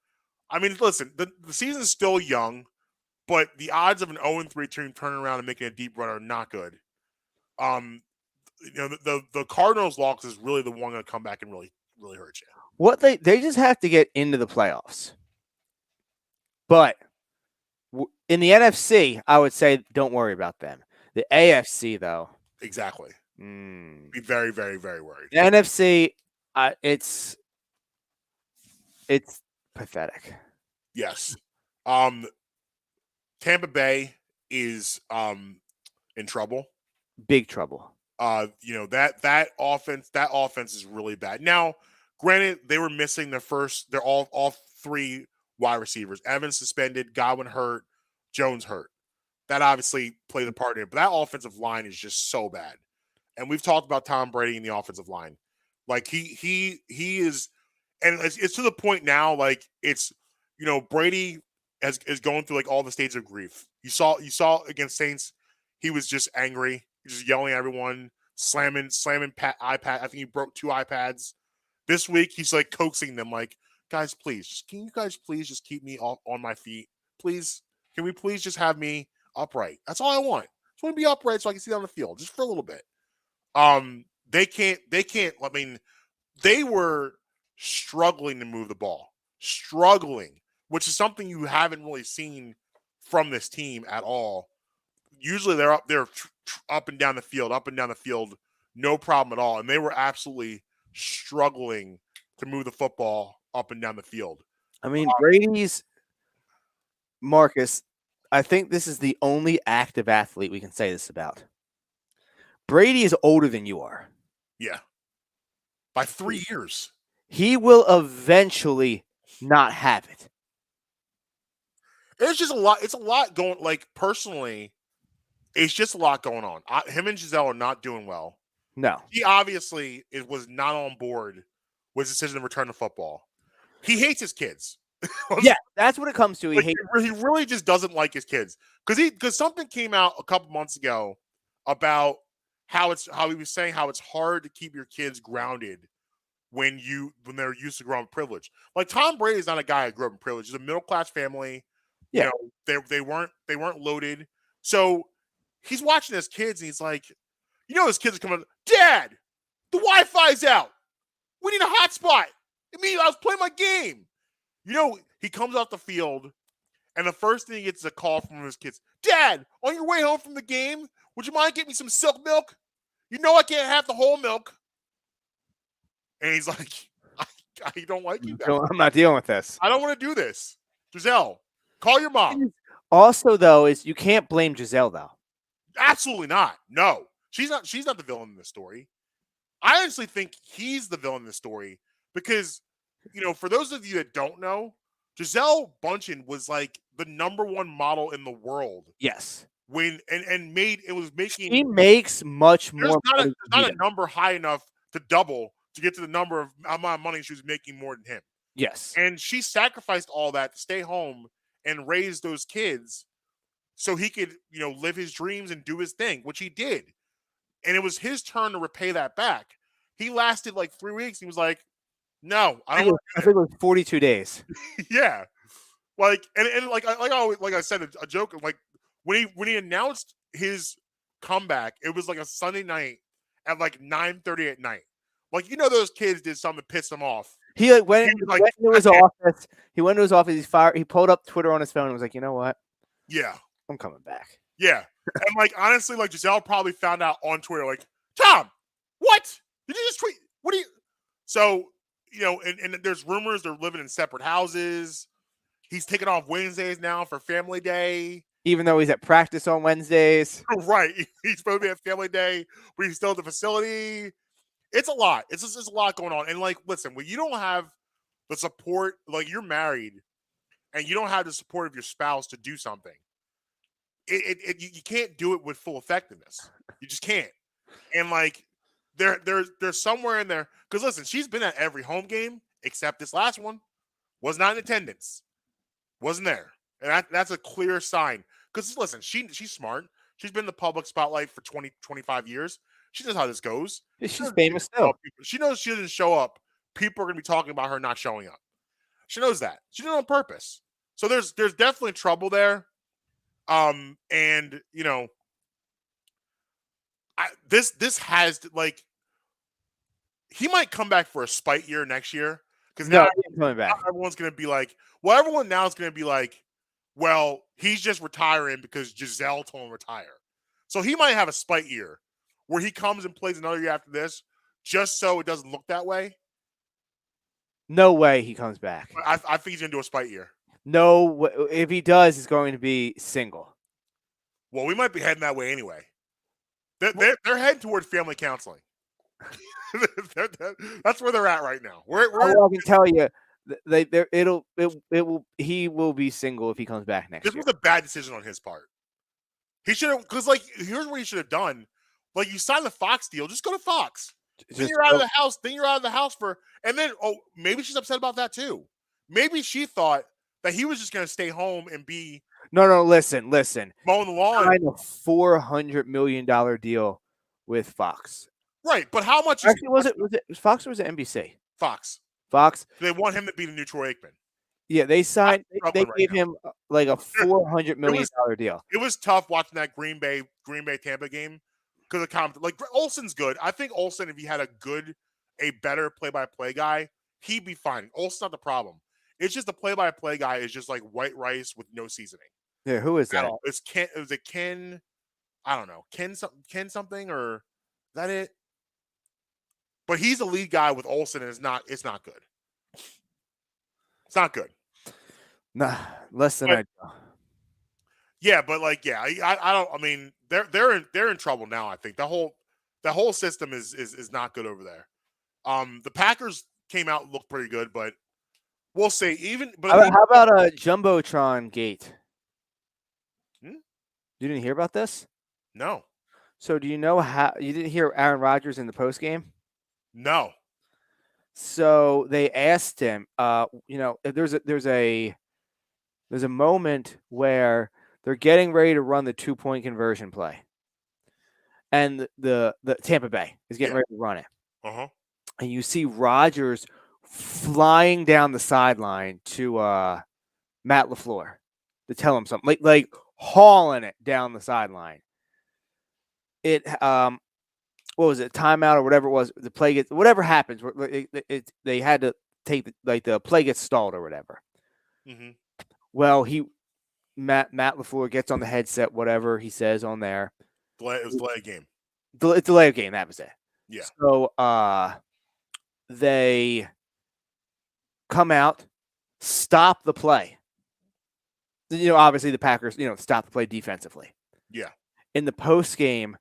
I mean, listen, the season's still young, but the odds of an 0-3 team turning around and making a deep run are not good. The Cardinals' loss is really the one going to come back and really, really hurt you. What they just have to get into the playoffs. But in the NFC, I would say don't worry about them. The AFC, though. Exactly. Be very, very, very worried. The NFC, it's pathetic. Yes. Tampa Bay is in trouble. Big trouble. That offense is really bad. Now, granted, they were missing they're all three wide receivers. Evans suspended, Godwin hurt, Jones hurt. That obviously played a part in it. But that offensive line is just so bad. And we've talked about Tom Brady in the offensive line. Like he is, and it's to the point now, like it's, Brady is going through like all the stages of grief. You saw against Saints, he was just angry. He's just yelling at everyone, slamming iPad. I think he broke 2 iPads. This week, he's like coaxing them, like, guys, please, can you guys please just keep me on my feet? Please, can we please just have me upright? That's all I want. I just want to be upright so I can see on the field just for a little bit. They can't. I mean, they were struggling to move the ball, which is something you haven't really seen from this team at all. Usually they're up and down the field, no problem at all. And they were absolutely struggling to move the football up and down the field. I mean, Brady's Marcus, I think this is the only active athlete we can say this about. Brady is older than you are. Yeah. By 3 years. He will eventually not have it. It's just a lot. It's a lot going, like, personally, it's just a lot going on. Him and Giselle are not doing well. No. He obviously was not on board with his decision to return to football. He hates his kids. Yeah, that's what it comes to. He really just doesn't like his kids. Because something came out a couple months ago about how he was saying how it's hard to keep your kids grounded when they're used to growing up privilege. Like, Tom Brady is not a guy who grew up in privilege. He's a middle class family. Yeah. They weren't loaded. So he's watching his kids and he's like, his kids are coming, Dad, the Wi-Fi's out. We need a hotspot. I was playing my game. He comes off the field and the first thing he gets is a call from his kids. Dad, on your way home from the game, would you mind getting me some silk milk? I can't have the whole milk. And he's like, I don't like you guys. I'm not dealing with this. I don't want to do this. Giselle, call your mom. Also, though, is you can't blame Giselle, though. Absolutely not. No. She's not the villain in this story. I honestly think he's the villain in this story because, for those of you that don't know, Giselle Bundchen was like the #1 model in the world. Yes. He makes much more. There's not a number high enough to double to get to the amount of money she was making more than him. Yes. And she sacrificed all that to stay home and raise those kids so he could, live his dreams and do his thing, which he did. And it was his turn to repay that back. He lasted like 3 weeks. He was like, no, I don't. I think it was 42 days. Yeah. Like, and like I said, a joke, like when he announced his comeback, it was like a Sunday night at like 9:30 at night. Like, those kids did something to piss him off. He went into his office. He went to his office. He pulled up Twitter on his phone and was like, you know what? Yeah. I'm coming back. Yeah. And like, honestly, like Giselle probably found out on Twitter, like, Tom, what? Did you just tweet? What do you? So, and there's rumors they're living in separate houses. He's taking off Wednesdays now for family day. Even though he's at practice on Wednesdays. Right. He's supposed to be at family day, but he's still at the facility. It's a lot. It's just a lot going on. And like, listen, when you don't have the support, like you're married and you don't have the support of your spouse to do something, you can't do it with full effectiveness. You just can't. And like, there's somewhere in there, because listen, she's been at every home game except this last one. Was not in attendance. Wasn't there. And that's a clear sign. Because listen, she's smart. She's been in the public spotlight for 20, 25 years. She knows how this goes. She's famous still. She knows she doesn't show up. People are going to be talking about her not showing up. She knows that. She did it on purpose. So there's definitely trouble there. And this has like, he might come back for a spite year next year, because now he's coming back. Everyone's going to be like, well, everyone now is going to be like, well, he's just retiring because Giselle told him to retire. So he might have a spite year where he comes and plays another year after this, just so it doesn't look that way. No way he comes back. I think he's going to do a spite year. No, if he does, it's going to be single. Well, we might be heading that way anyway. They're heading toward family counseling. That's where they're at right now. I can tell you, he will be single if he comes back next year. This was a bad decision on his part. He should have, because like, here's what he should have done. Like, you signed the Fox deal, just go to Fox. Then you're out of the house. Then you're out of the house and then, maybe she's upset about that too. Maybe she thought that he was just going to stay home and be. No, listen. Mowing the lawn. Signed a $400 million deal with Fox. Right, but how much? Actually, was it Fox or was it NBC? Fox. They want him to be the new Troy Aikman. Yeah, they signed. They gave him like a $400 million deal. It was tough watching that Green Bay Tampa game because of like Olsen's good. I think Olsen, if he had a better play-by-play guy, he'd be fine. Olsen's not the problem. It's just the play-by-play guy is just like white rice with no seasoning. Yeah, who is that? It's Ken. It was a Ken. I don't know. Ken something, or is that it? But he's the lead guy with Olsen, and it's not good. It's not good. Nah, less than I do. Yeah, but like, yeah, I don't. I mean, they're in trouble now. I think the whole system is not good over there. The Packers came out and looked pretty good, but we'll see. How about a Jumbotron gate? You didn't hear about this? No. So do you know how you didn't hear Aaron Rodgers in the post game? No. So they asked him, there's a moment where they're getting ready to run the 2-point conversion play, and the Tampa Bay is getting ready to run it. And you see Rodgers flying down the sideline to Matt LaFleur to tell him something, like hauling it down the sideline. What was it? Timeout or whatever it was. The play gets, whatever happens. They had to take the play gets stalled or whatever. Mm-hmm. Well, Matt LaFleur gets on the headset, whatever he says on there. It was delay a game. Delay a game. That was it. Yeah. So they come out, stop the play. Obviously the Packers, stop the play defensively. Yeah. In the post game,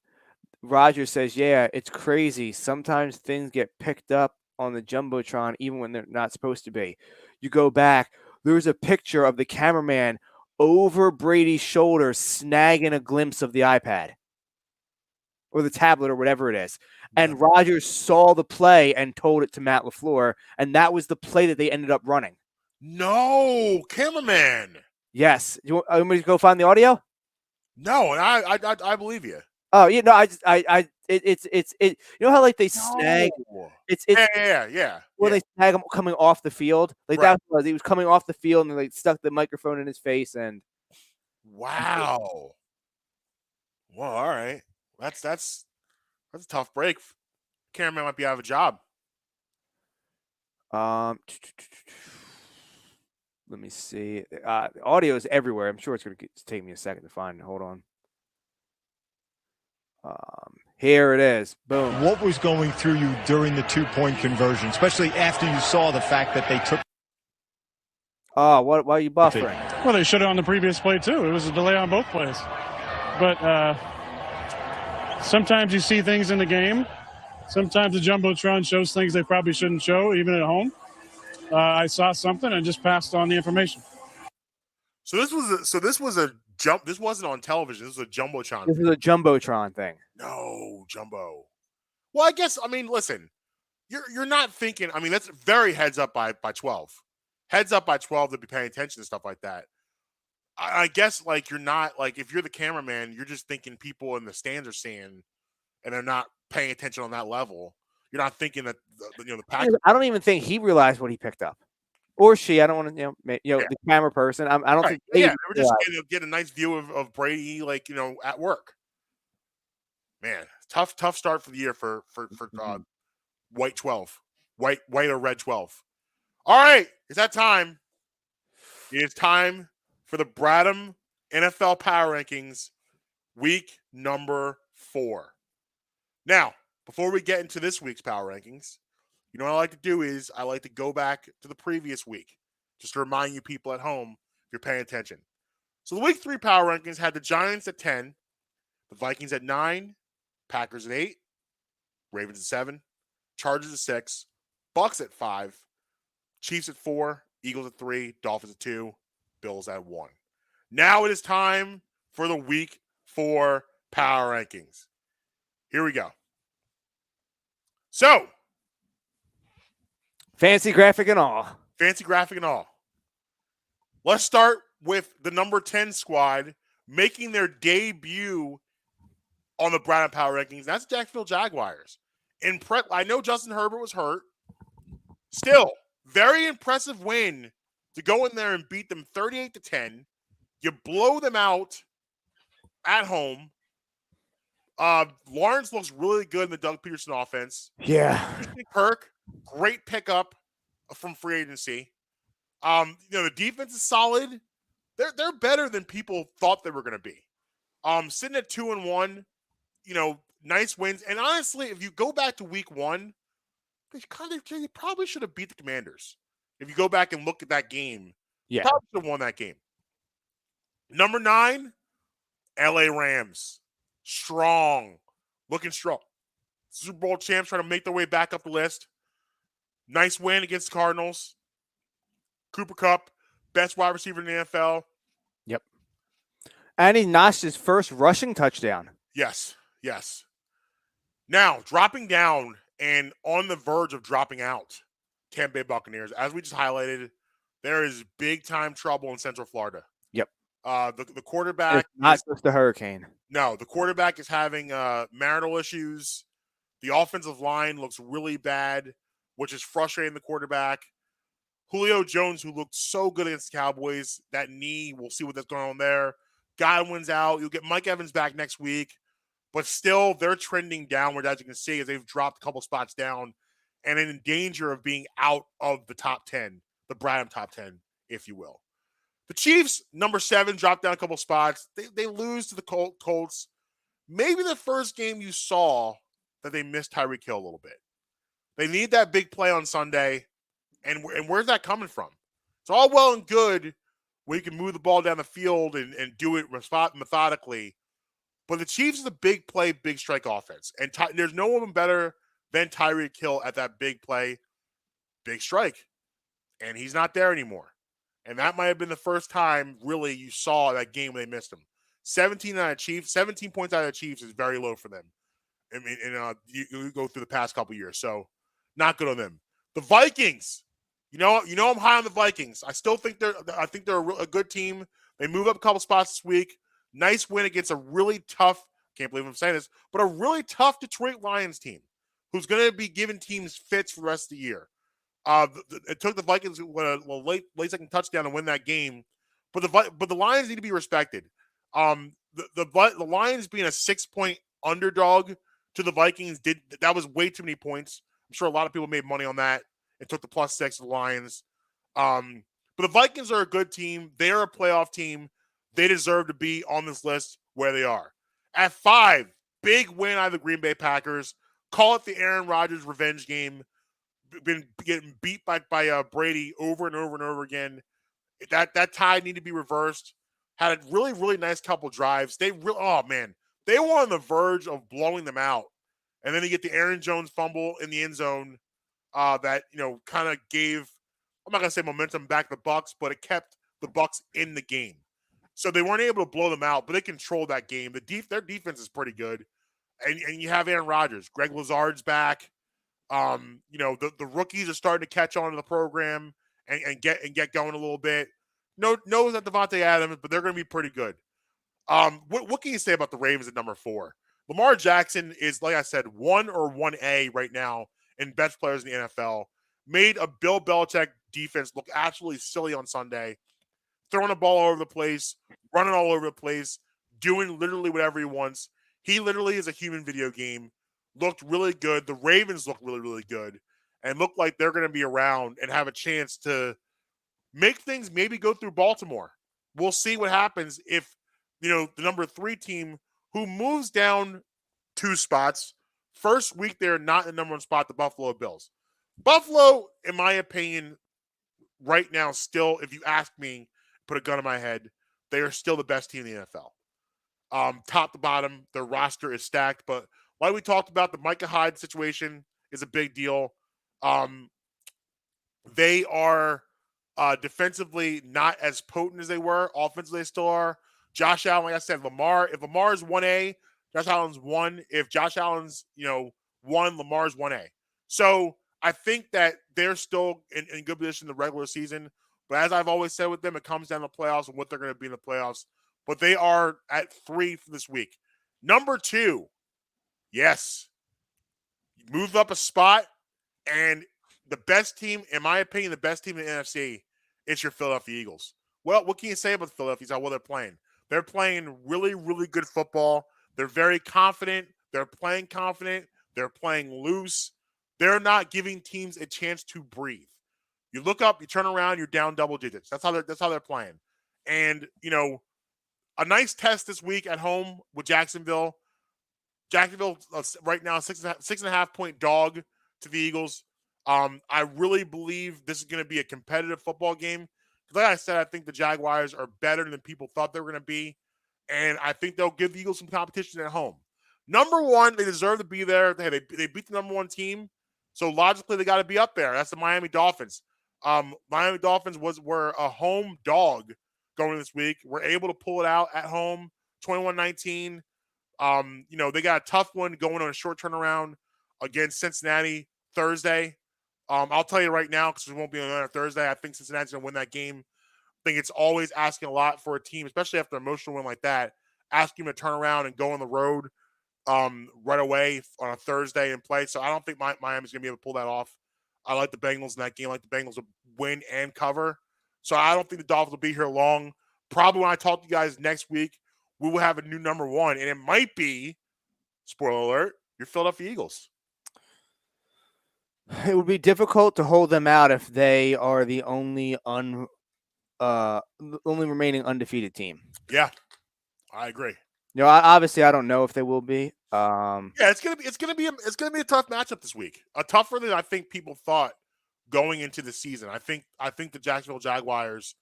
Rodgers says, yeah, it's crazy. Sometimes things get picked up on the Jumbotron even when they're not supposed to be. You go back, there's a picture of the cameraman over Brady's shoulder snagging a glimpse of the iPad or the tablet or whatever it is. And Rodgers saw the play and told it to Matt LaFleur, and that was the play that they ended up running. No, cameraman. Yes. You want me to go find the audio? No, and I believe you. Oh, you know, it's you know how like they snag No. it's Yeah. when they snag him coming off the field, like Right. that was he was coming off the field and they like stuck the microphone in his face and Wow. Well, all right. That's a tough break. Cameraman might be out of a job. let me see. The audio is everywhere. I'm sure it's going to take me a second to find it. Hold on. Here it is. Boom. What was going through you during the 2-point conversion, especially after you saw the fact that they took? Oh, why are you buffering? Well, they should have on the previous play too. It was a delay on both plays. But sometimes you see things in the game. Sometimes the Jumbotron shows things they probably shouldn't show, even at home. I saw something and just passed on the information. So this was a jump. This wasn't on television. This was a Jumbotron. This is a Jumbotron thing. No, Jumbo. Well, I guess, I mean, listen, you're not thinking, I mean, that's very heads up by 12. Heads up by 12 to be paying attention to stuff like that. I guess, like, you're not, like, if you're the cameraman, you're just thinking people in the stands are seeing, and they're not paying attention on that level. You're not thinking that, the Packers. I don't even think he realized what he picked up. Or she. I don't want to, the camera person. I don't think. They were just get a nice view of Brady, like, at work. Man, tough start for the year for white 12, white or red 12. All right, it's that time. It is time for the Bradham NFL Power Rankings, week number 4. Now, before we get into this week's Power Rankings, what I like to do is I like to go back to the previous week, just to remind you people at home if you're paying attention. So the week 3 Power Rankings had the Giants at 10, the Vikings at 9, Packers at 8, Ravens at 7, Chargers at 6, Bucks at 5, Chiefs at 4, Eagles at 3, Dolphins at 2, Bills at 1. Now it is time for the week 4 Power Rankings. Here we go. So, fancy graphic and all. Let's start with the number 10 squad making their debut on the Bradham Power Rankings. That's Jacksonville Jaguars. I know Justin Herbert was hurt. Still, very impressive win to go in there and beat them 38-10. You blow them out at home. Lawrence looks really good in the Doug Peterson offense. Yeah. Kirk, great pickup from free agency. The defense is solid. They're better than people thought they were going to be. Sitting at 2-1, nice wins. And honestly, if you go back to week 1, they probably should have beat the Commanders. If you go back and look at that game, probably should have won that game. Number 9, LA Rams. Looking strong. Super Bowl champs trying to make their way back up the list. Nice win against the Cardinals. Cooper Kupp, best wide receiver in the NFL. Yep. And he notched his first rushing touchdown. Yes. Now, dropping down and on the verge of dropping out, Tampa Bay Buccaneers. As we just highlighted, there is big-time trouble in Central Florida. Yep. The quarterback. It's not just a hurricane. No, the quarterback is having marital issues. The offensive line looks really bad, which is frustrating the quarterback. Julio Jones, who looked so good against the Cowboys, that knee, we'll see what's going on there. Godwin's out. You'll get Mike Evans back next week. But still, they're trending downward, as you can see, as they've dropped a couple spots down and in danger of being out of the top 10, the Bradham top 10, if you will. The Chiefs, number 7, dropped down a couple spots. They lose to the Colts. Maybe the first game you saw that they missed Tyreek Hill a little bit. They need that big play on Sunday. And where's that coming from? It's all well and good where you can move the ball down the field and do it methodically. But the Chiefs is a big play, big strike offense. And there's no one better than Tyreek Hill at that big play, big strike. And he's not there anymore. And that might have been the first time, really, you saw that game when they missed him. 17 points out of the Chiefs is very low for them. I mean, you go through the past couple years. So, not good on them. The Vikings. I'm high on the Vikings. I still think they're a good team. They move up a couple spots this week. Nice win against a really tough, can't believe I'm saying this, but a really tough Detroit Lions team who's going to be giving teams fits for the rest of the year. It took the Vikings a late second touchdown to win that game, but the Lions need to be respected. The Lions being a 6-point underdog to the Vikings that was way too many points. I'm sure a lot of people made money on that and took the +6 of the Lions. But the Vikings are a good team. They are a playoff team. They deserve to be on this list where they are. At 5, big win out of the Green Bay Packers. Call it the Aaron Rodgers revenge game. Been getting beat by Brady over and over and over again. That tie need to be reversed. Had a really, really nice couple drives. They were on the verge of blowing them out. And then you get the Aaron Jones fumble in the end zone that, kind of gave, I'm not going to say momentum back to the Bucs, but it kept the Bucs in the game. So they weren't able to blow them out, but they controlled that game. Their defense is pretty good. And you have Aaron Rodgers. Greg Lazard's back. The rookies are starting to catch on to the program and get going a little bit. No, it's not Devontae Adams, but they're going to be pretty good. What can you say about the Ravens at number 4? Lamar Jackson is, like I said, 1 or 1A right now in best players in the NFL. Made a Bill Belichick defense look absolutely silly on Sunday. Throwing the ball all over the place, running all over the place, doing literally whatever he wants. He literally is a human video game. Looked really good. The Ravens look really, really good and look like they're going to be around and have a chance to make things maybe go through Baltimore. We'll see what happens if, the number 3 team who moves down 2 spots, first week they're not in the number 1 spot, the Buffalo Bills. Buffalo, in my opinion, right now still, if you ask me, put a gun in my head, they are still the best team in the NFL. Top to bottom, their roster is stacked, but like we talked about, the Micah Hyde situation is a big deal. They are defensively not as potent as they were. Offensively, they still are. Josh Allen, like I said, if Lamar is 1A, Josh Allen's 1. If Josh Allen's, 1, Lamar's 1A. So I think that they're still in good position in the regular season. But as I've always said with them, it comes down to the playoffs and what they're going to be in the playoffs. But they are at 3 for this week. Number 2, yes, moved up a spot, and the best team, in my opinion, the best team in the NFC is your Philadelphia Eagles. Well, what can you say about the Philadelphia Eagles? How well they're playing? They're playing really, really good football. They're very confident. They're playing confident. They're playing loose. They're not giving teams a chance to breathe. You look up, you turn around, you're down double digits. That's how they're playing. And, a nice test this week at home with Jacksonville. Jacksonville right now 6.5 point dog to the Eagles. I really believe this is going to be a competitive football game. Like I said, I think the Jaguars are better than people thought they were going to be, and I think they'll give the Eagles some competition at home. Number 1, they deserve to be there. They beat the number 1 team, so logically they got to be up there. That's the Miami Dolphins. Miami Dolphins were a home dog going this week. We're able to pull it out at home, 21-19. They got a tough one going on a short turnaround against Cincinnati Thursday. I'll tell you right now, because it won't be on Thursday, I think Cincinnati's going to win that game. I think it's always asking a lot for a team, especially after an emotional win like that, asking them to turn around and go on the road right away on a Thursday and play. So I don't think Miami's going to be able to pull that off. I like the Bengals in that game. I like the Bengals to win and cover. So I don't think the Dolphins will be here long. Probably when I talk to you guys next week, we will have a new number 1, and it might be, spoiler alert, your Philadelphia Eagles. It would be difficult to hold them out if they are the only remaining undefeated team. Yeah, I agree. Obviously, I don't know if they will be. It's gonna be a tough matchup this week. A tougher than I think people thought going into the season. I think the Jacksonville Jaguars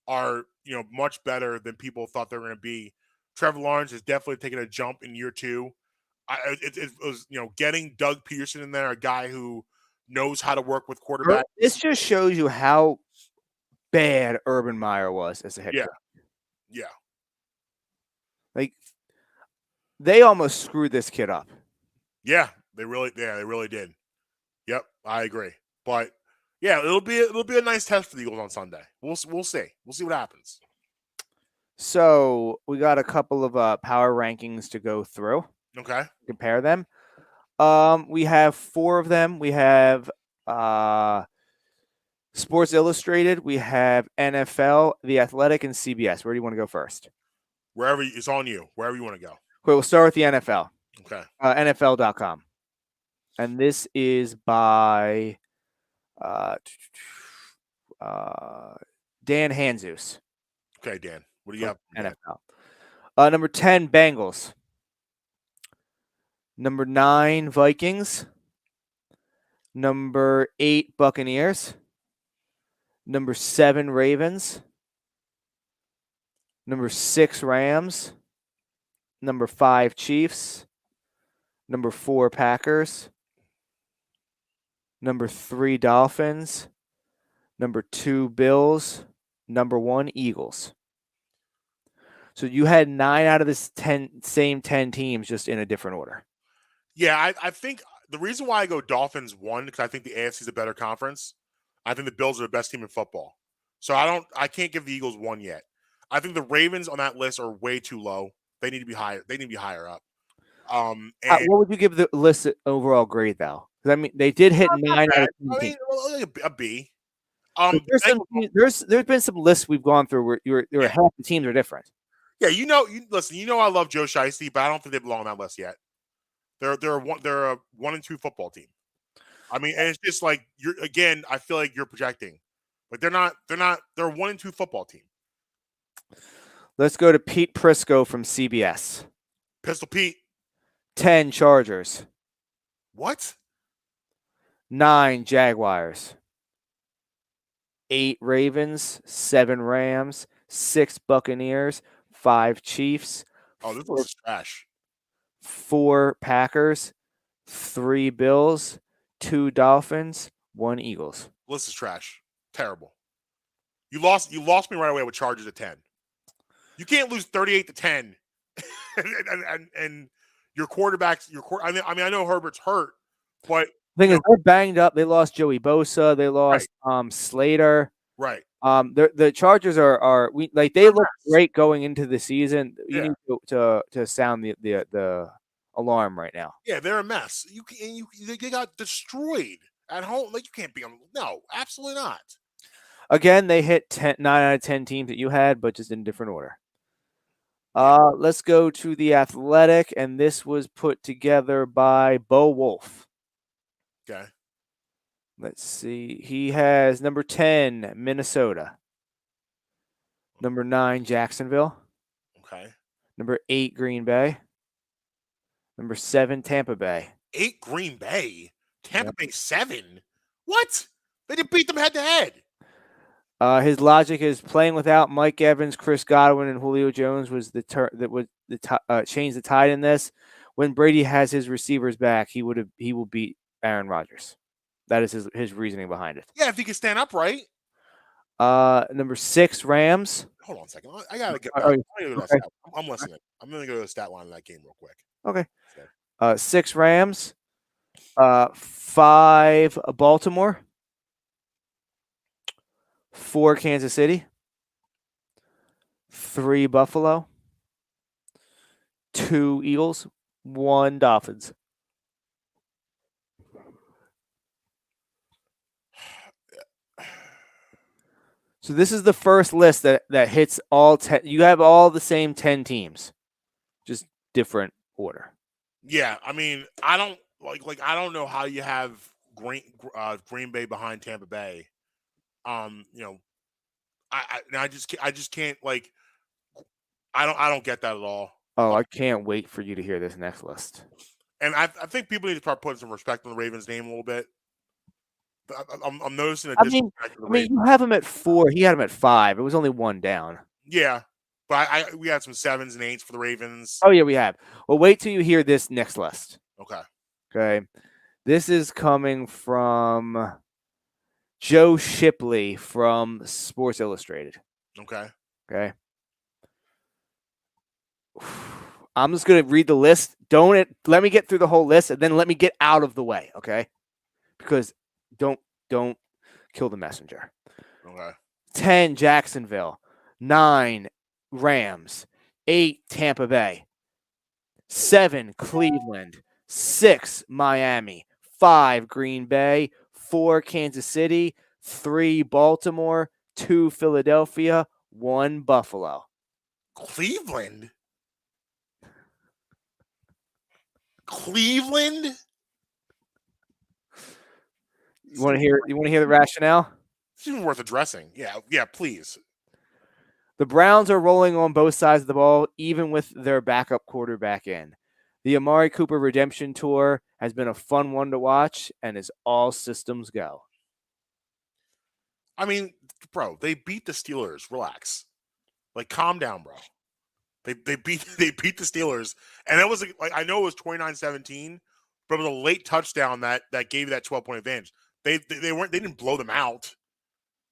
are much better than people thought they were going to be. Trevor Lawrence has definitely taken a jump in year 2. It was getting Doug Peterson in there, a guy who knows how to work with quarterbacks. This just shows you how bad Urban Meyer was as a head coach. Yeah. Like, they almost screwed this kid up. Yeah, they really did. Yep, I agree. But yeah, it'll be a nice test for the Eagles on Sunday. We'll see. We'll see what happens. So we got a couple of power rankings to go through. Okay. Compare them. We have 4 of them. We have Sports Illustrated. We have NFL, The Athletic, and CBS. Where do you want to go first? Wherever it's on you. Wherever you want to go. Okay, we'll start with the NFL. Okay. NFL.com. And this is by Dan Hanzus. Okay, Dan. What do you have? NFL. Number 10, Bengals. Number 9, Vikings. Number 8, Buccaneers. Number 7, Ravens. Number 6, Rams. Number 5, Chiefs. Number 4, Packers. Number 3, Dolphins. Number 2, Bills. Number 1, Eagles. So you had 9 out of this same 10 teams just in a different order. Yeah, I think the reason why I go Dolphins 1 because I think the AFC is a better conference. I think the Bills are the best team in football. So I can't give the Eagles 1 yet. I think the Ravens on that list are way too low. They need to be higher. They need to be higher up. And what would you give the list overall grade though? Because I mean, they did hit 9 out of 10 teams. A B. There's been some lists we've gone through where half the teams are different. Yeah, listen, I love Joe Shiesty, but I don't think they belong on that list yet. They're a 1-2 football team. I mean, and it's just like I feel like you're projecting. But they're not they're a 1-2 football team. Let's go to Pete Prisco from CBS. Pistol Pete. 10 Chargers. What? 9 Jaguars. 8 Ravens, 7 Rams, 6 Buccaneers, 5 Chiefs. Oh, this was trash. 4 Packers, 3 Bills, 2 Dolphins, 1 Eagles. This is trash. Terrible. You lost me right away with Chargers at 10. You can't lose 38-10 and your quarterbacks. I mean, I know Herbert's hurt, but the thing is, they're banged up. They lost Joey Bosa. They lost Slater. Right. The Chargers are they look great going into the season. You need to sound the alarm right now. Yeah, they're a mess. They got destroyed at home. Like you can't be on. No, absolutely not. Again, they hit 9 out of 10 teams that you had, but just in different order. Let's go to the Athletic, and this was put together by Bo Wolf. Okay. Let's see. He has number 10, Minnesota. Number 9, Jacksonville. Okay. Number 8, Green Bay. Number 7, Tampa Bay. 8 Green Bay? Tampa Bay 7? What? They didn't beat them head to head. His logic is playing without Mike Evans, Chris Godwin, and Julio Jones was changed the tide in this. When Brady has his receivers back, he will beat Aaron Rodgers. That is his reasoning behind it. Yeah, if he can stand upright. Number 6, Rams. Hold on a second. I gotta get. I'm listening. I'm gonna go to the stat line of that game real quick. Okay. 6 Rams. 5 Baltimore. 4 Kansas City. 3 Buffalo. 2 Eagles. 1 Dolphins. So this is the first list that hits all 10. You have all the same 10 teams, just different order. Yeah, I mean, I don't I don't know how you have Green Bay behind Tampa Bay. I just can't I don't get that at all. Oh, I can't wait for you to hear this next list. And I think people need to start putting some respect on the Ravens name a little bit. I'm noticing a disrespect to the Ravens. You have him at 4. He had him at 5. It was only 1 down. Yeah, but we had some 7s and 8s for the Ravens. Oh yeah, we have. Well, wait till you hear this next list. Okay. This is coming from Joe Shipley from Sports Illustrated. Okay. I'm just going to read the list. Let me get through the whole list, and then let me get out of the way, okay? Because don't kill the messenger. Okay. 10, Jacksonville. 9, Rams. 8, Tampa Bay. 7, Cleveland. 6, Miami. 5, Green Bay. 4, Kansas City. 3, Baltimore. 2, Philadelphia. 1, Buffalo. Cleveland? Cleveland? You want to hear the rationale? It's even worth addressing. Yeah, please. The Browns are rolling on both sides of the ball, even with their backup quarterback in. The Amari Cooper redemption tour has been a fun one to watch and is all systems go. I mean, bro, they beat the Steelers. Relax. Like, calm down, bro. They beat the Steelers, and that was like, I know it was 29-17, but it was a late touchdown that gave you that 12-point advantage. They didn't blow them out.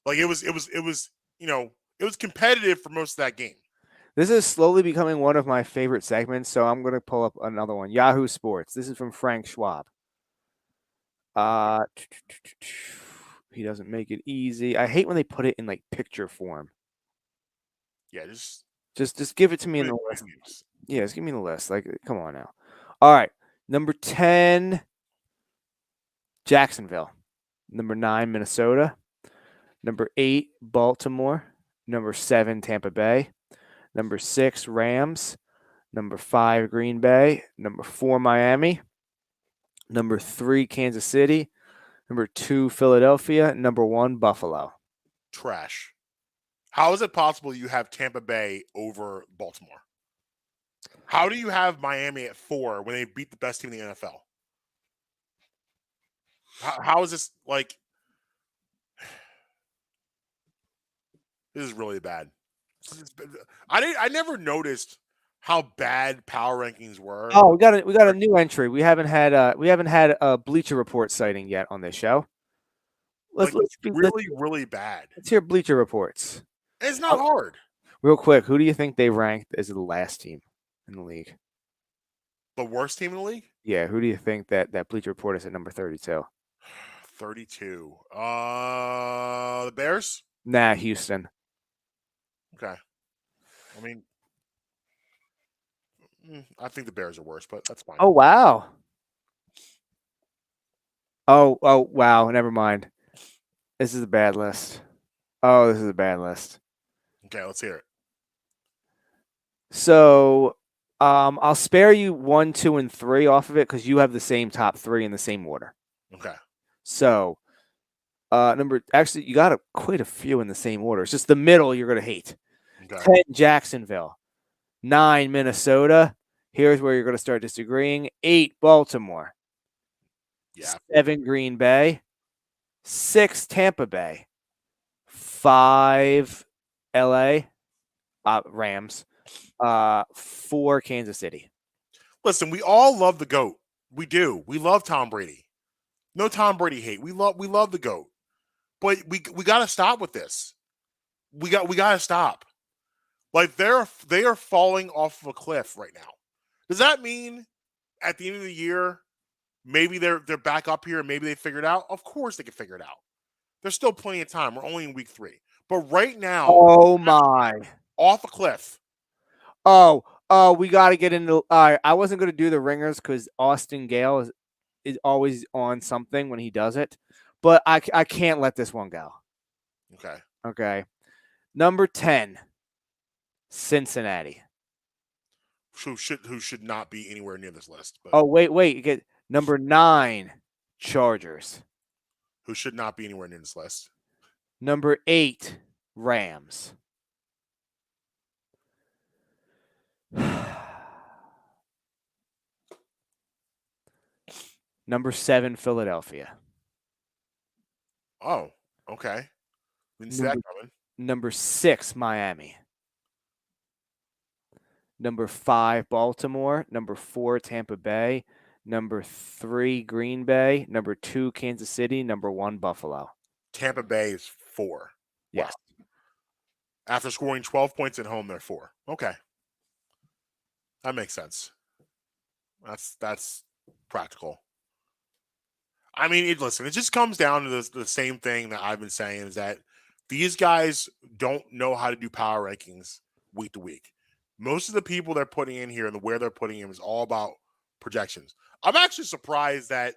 Like, it was competitive for most of that game. This is slowly becoming one of my favorite segments, so I'm going to pull up another one. Yahoo Sports. This is from Frank Schwab. He doesn't make it easy. I hate when they put it in like picture form. Yeah, just give it to me in the list. Yeah, just give me the list. Like, come on now. All right. Number 10, Jacksonville. Number 9, Minnesota. Number 8, Baltimore. Number 7, Tampa Bay. Number 6, Rams. Number 5, Green Bay. Number 4, Miami. Number 3, Kansas City. Number 2, Philadelphia. Number 1, Buffalo. Trash. How is it possible you have Tampa Bay over Baltimore? How do you have Miami at 4 when they beat the best team in the NFL? How is this like? This is really bad. I never noticed how bad power rankings were. Oh, we got a new entry. We haven't had a Bleacher Report sighting yet on this show. Let's really bad. Let's hear Bleacher Reports. It's not hard. Real quick, who do you think they ranked as the last team in the league? The worst team in the league? Yeah, who do you think that Bleacher Report is at number 32? 32. The Bears? Nah, Houston. Okay. I mean, I think the Bears are worse, but that's fine. Oh, wow. Oh, wow. Never mind. This is a bad list. Oh, this is a bad list. Okay, let's hear it. So, I'll spare you 1, 2, and 3 off of it because you have the same top 3 in the same order. Okay. So, actually, you got quite a few in the same order. It's just the middle you're going to hate. Okay. 10, Jacksonville. 9, Minnesota. Here's where you're going to start disagreeing. 8, Baltimore. Yeah. 7, Green Bay. 6, Tampa Bay. 5, LA. Rams. 4, Kansas City. Listen, we all love the GOAT. We do. We love Tom Brady. No Tom Brady hate. We love the GOAT. But we got to stop with this. We got to stop. Like, they are falling off of a cliff right now. Does that mean at the end of the year maybe they're back up here and maybe they figure it out? Of course they can figure it out. There's still plenty of time. We're only in week 3. But right now, oh my, off a cliff. Oh, we got to get into. I wasn't going to do the ringers because Austin Gale is always on something when he does it, but I can't let this one go. Okay. Number 10, Cincinnati. Who should not be anywhere near this list. But oh, wait. You get number 9, Chargers. Who should not be anywhere near this list. Number 8, Rams. Number 7, Philadelphia. Oh, okay. Didn't see that coming. Number 6, Miami. Number 5, Baltimore. Number 4, Tampa Bay. Number 3, Green Bay. Number 2, Kansas City. Number 1, Buffalo. Tampa Bay is 4. Yes. Wow. After scoring 12 points at home, they're 4. Okay. That makes sense. That's practical. I mean, listen, it just comes down to the same thing that I've been saying, is that these guys don't know how to do power rankings week to week. Most of the people they're putting in here and where they're putting him is all about projections. I'm actually surprised that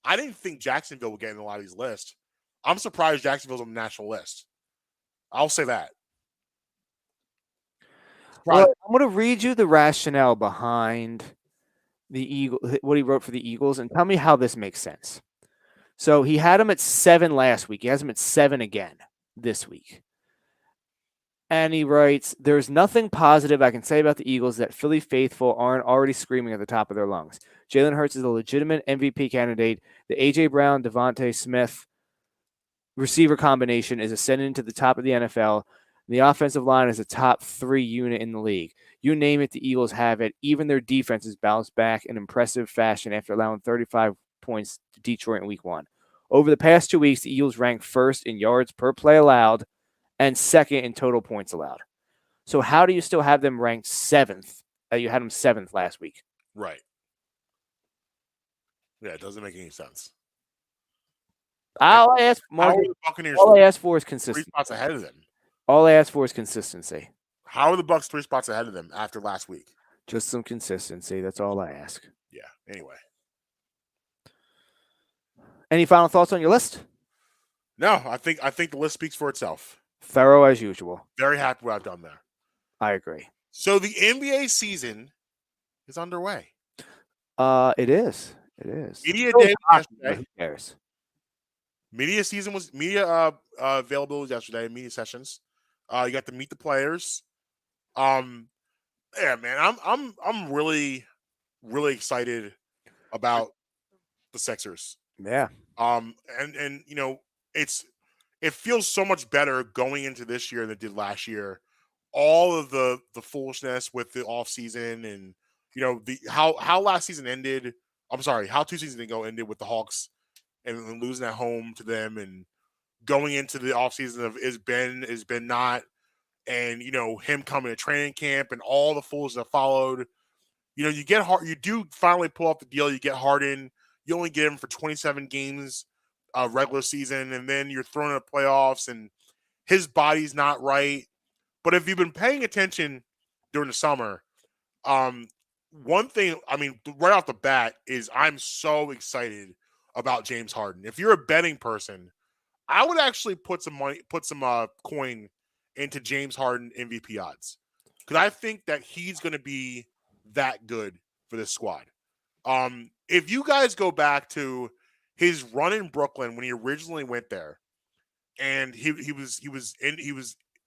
I didn't think Jacksonville would get in a lot of these lists. I'm surprised Jacksonville's on the national list. I'll say that. Well, I'm going to read you the rationale behind what he wrote for the Eagles, and tell me how this makes sense. So he had him at 7 last week. He has him at 7 again this week. And he writes, there's nothing positive I can say about the Eagles that Philly faithful aren't already screaming at the top of their lungs. Jalen Hurts is a legitimate MVP candidate. The A.J. Brown, Devontae Smith receiver combination is ascending to the top of the NFL. The offensive line is a top 3 unit in the league. You name it, the Eagles have it. Even their defense has bounced back in impressive fashion after allowing 35 points to Detroit in week 1. Over the past 2 weeks, the Eagles ranked first in yards per play allowed and second in total points allowed. So how do you still have them ranked 7th? You had them 7th last week. Right. Yeah, it doesn't make any sense. All I ask for is consistency. 3 spots ahead of them. All I ask for is consistency. How are the Bucs 3 spots ahead of them after last week? Just some consistency. That's all I ask. Yeah. Anyway. Any final thoughts on your list? No, I think the list speaks for itself. Thorough as usual. Very happy what I've done there. I agree. So the NBA season is underway. It is. It is. Media day was yesterday. Who cares? Media availability yesterday. Media sessions. You got to meet the players. Yeah, man, I'm really excited about the Sixers. Yeah. And you know, it feels so much better going into this year than it did last year. All of the foolishness with the offseason and you know how last season ended. I'm sorry, how 2 seasons ago ended with the Hawks and losing at home to them and going into the offseason of is Ben not and you know him coming to training camp and all the fools that followed. You know, you do finally pull off the deal. You get Harden. You only get him for 27 games regular season, and then you're thrown in the playoffs, and his body's not right. But if you've been paying attention during the summer, one thing, I mean, right off the bat is I'm so excited about James Harden. If you're a betting person, I would actually put some coin into James Harden MVP odds because I think that he's going to be that good for this squad. If you guys go back to his run in Brooklyn when he originally went there, and he was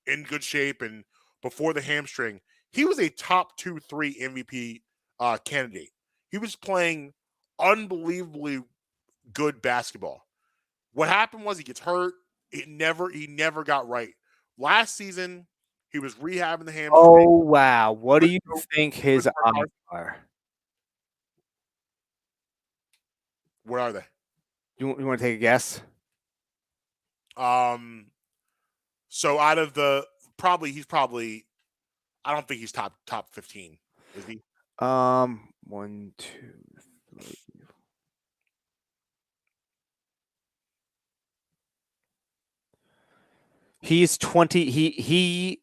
in good shape, and before the hamstring, he was a top 2-3 MVP candidate. He was playing unbelievably good basketball. What happened was he gets hurt. He never got right. Last season, he was rehabbing the hamstring. Oh wow! What do you think his odds are? What are they? You want to take a guess? So out of the he's probably I don't think he's top 15, is he? 1, 2, 3. He's 20. He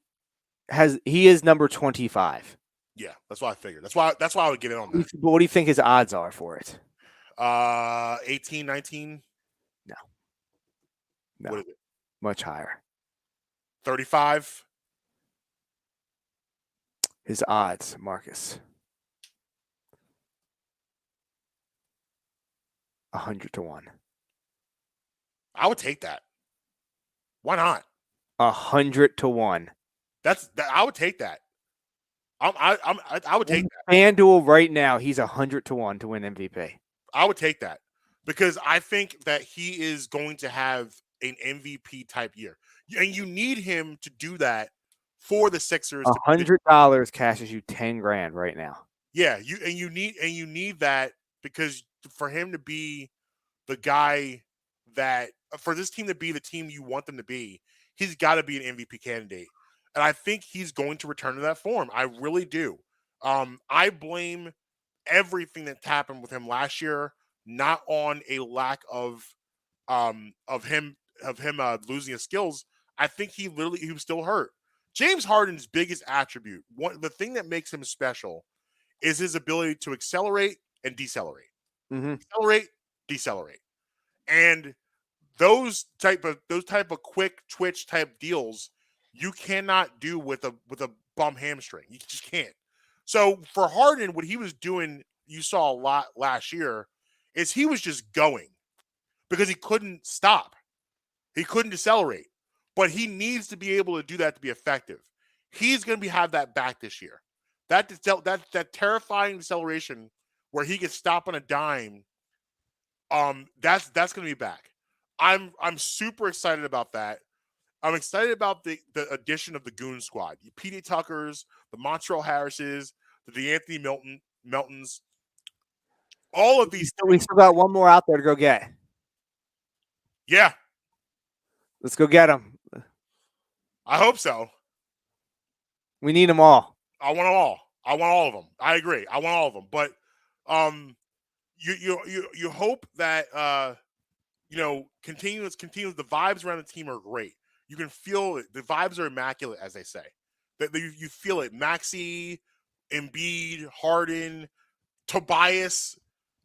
is number 25. Yeah, that's what I figured. That's why I would get in on that. But what do you think his odds are for it? 18, 19? No. What is it? Much higher. 35? His odds, Marcus. 100 to 1. I would take that. Why not? 100 to 1. I would take that. I would take that. FanDuel right now, he's 100 to 1 to win MVP. I would take that because I think that he is going to have an MVP type year, and you need him to do that for the Sixers. $100 cashes you 10 grand right now. Yeah, you need that because for him to be the guy that for this team to be the team you want them to be, he's got to be an MVP candidate. And I think he's going to return to that form. I really do. I blame everything that happened with him last year, not on a lack of him losing his skills. I think he was still hurt. James Harden's biggest attribute, the thing that makes him special, is his ability to accelerate and decelerate. Accelerate, decelerate. And those type of quick twitch type deals you cannot do with a bum hamstring. You just can't. So for Harden, what he was doing, you saw a lot last year, is he was just going because he couldn't stop. He couldn't decelerate. But he needs to be able to do that to be effective. He's going to have that back this year. That terrifying deceleration where he gets stopped on a dime, that's going to be back. I'm super excited about that. I'm excited about the addition of the Goon Squad. The P.D. Tuckers, the Montreal Harrises, the DeAnthony Meltons. All of these. We still got one more out there to go get. Yeah. Let's go get them. I hope so. We need them all. I want them all. I want all of them. I agree. I want all of them. But you hope that continues. The vibes around the team are great. You can feel it. The vibes are immaculate, as they say. That you feel it. Maxey, Embiid, Harden, Tobias.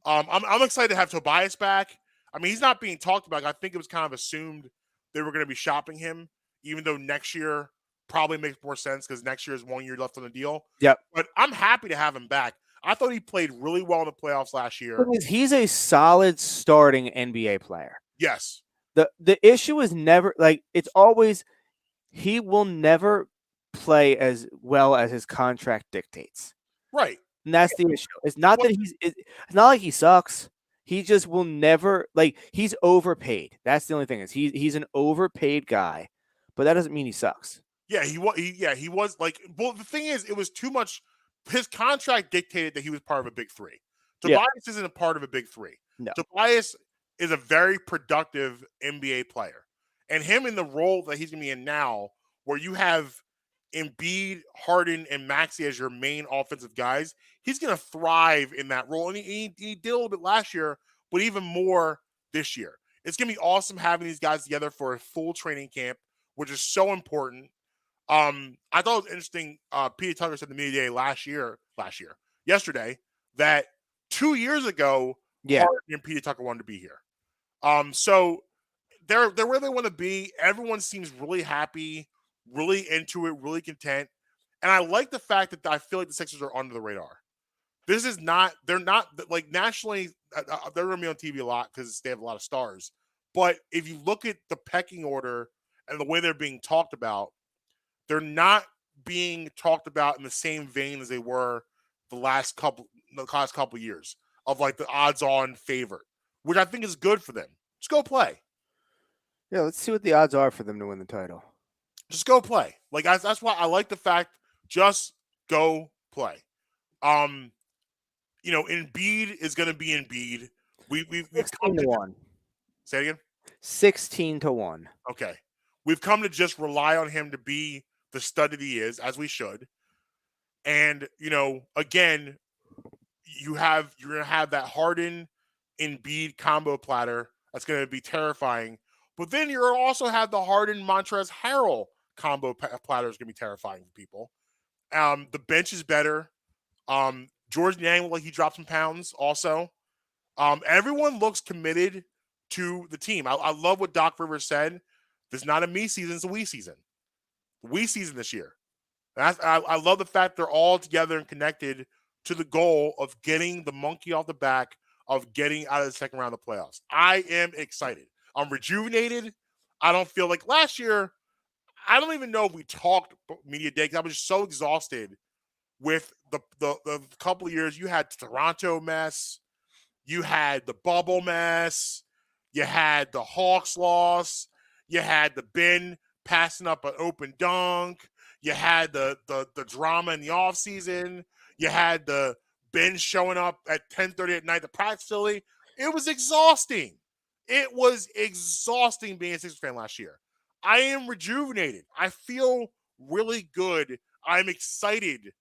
I'm excited to have Tobias back. I mean, he's not being talked about. I think it was kind of assumed they were going to be shopping him, even though next year probably makes more sense because next year is 1 year left on the deal. Yep. But I'm happy to have him back. I thought he played really well in the playoffs last year. He's a solid starting NBA player. Yes. The issue is never it's always he will never play as well as his contract dictates. Right. And that's the issue. It's not that it's not like he sucks. He just will never he's overpaid. That's the only thing is he's an overpaid guy, but that doesn't mean he sucks. Yeah, he was well, the thing is, it was too much. His contract dictated that he was part of a big three. Tobias isn't a part of a big three. No. Tobias is a very productive NBA player. And him in the role that he's going to be in now, where you have Embiid, Harden, and Maxey as your main offensive guys, he's going to thrive in that role. And he did a little bit last year, but even more this year. It's going to be awesome having these guys together for a full training camp, which is so important. I thought it was interesting. Peter Tucker said to me yesterday, that 2 years ago, Harden and Peter Tucker wanted to be here. So they're where they want to be. Everyone seems really happy, really into it, really content. And I like the fact that I feel like the Sixers are under the radar. They're not nationally, they're going to be on TV a lot because they have a lot of stars. But if you look at the pecking order and the way they're being talked about, they're not being talked about in the same vein as they were the last couple of years of the odds-on favorite, which I think is good for them. Just go play. Yeah, let's see what the odds are for them to win the title. Just go play. That's why I like the fact. Just go play. Embiid is going to be Embiid. We've come to 1. Say it again. 16-1. Okay, we've come to just rely on him to be the stud that he is, as we should. And again, you're going to have that Harden Embiid combo platter that's going to be terrifying. But then you're also have the Harden Montrezl Harrell combo platter is going to be terrifying for people. The bench is better. George Niang looked like he dropped some pounds also. Everyone looks committed to the team. I love what Doc Rivers said. There's not a me season, it's a we season. We season this year. I love the fact they're all together and connected to the goal of getting the monkey off the back of getting out of the second round of the playoffs. I am excited. I'm rejuvenated. I don't feel like last year. I don't even know if we talked media day because I was just so exhausted with the couple of years. You had Toronto mess. You had the bubble mess. You had the Hawks loss. You had the Ben passing up an open dunk. You had the drama in the offseason. You had the Ben showing up at 10:30 at night to practice facility. It was exhausting. It was exhausting being a Sixers fan last year. I am rejuvenated. I feel really good. I'm excited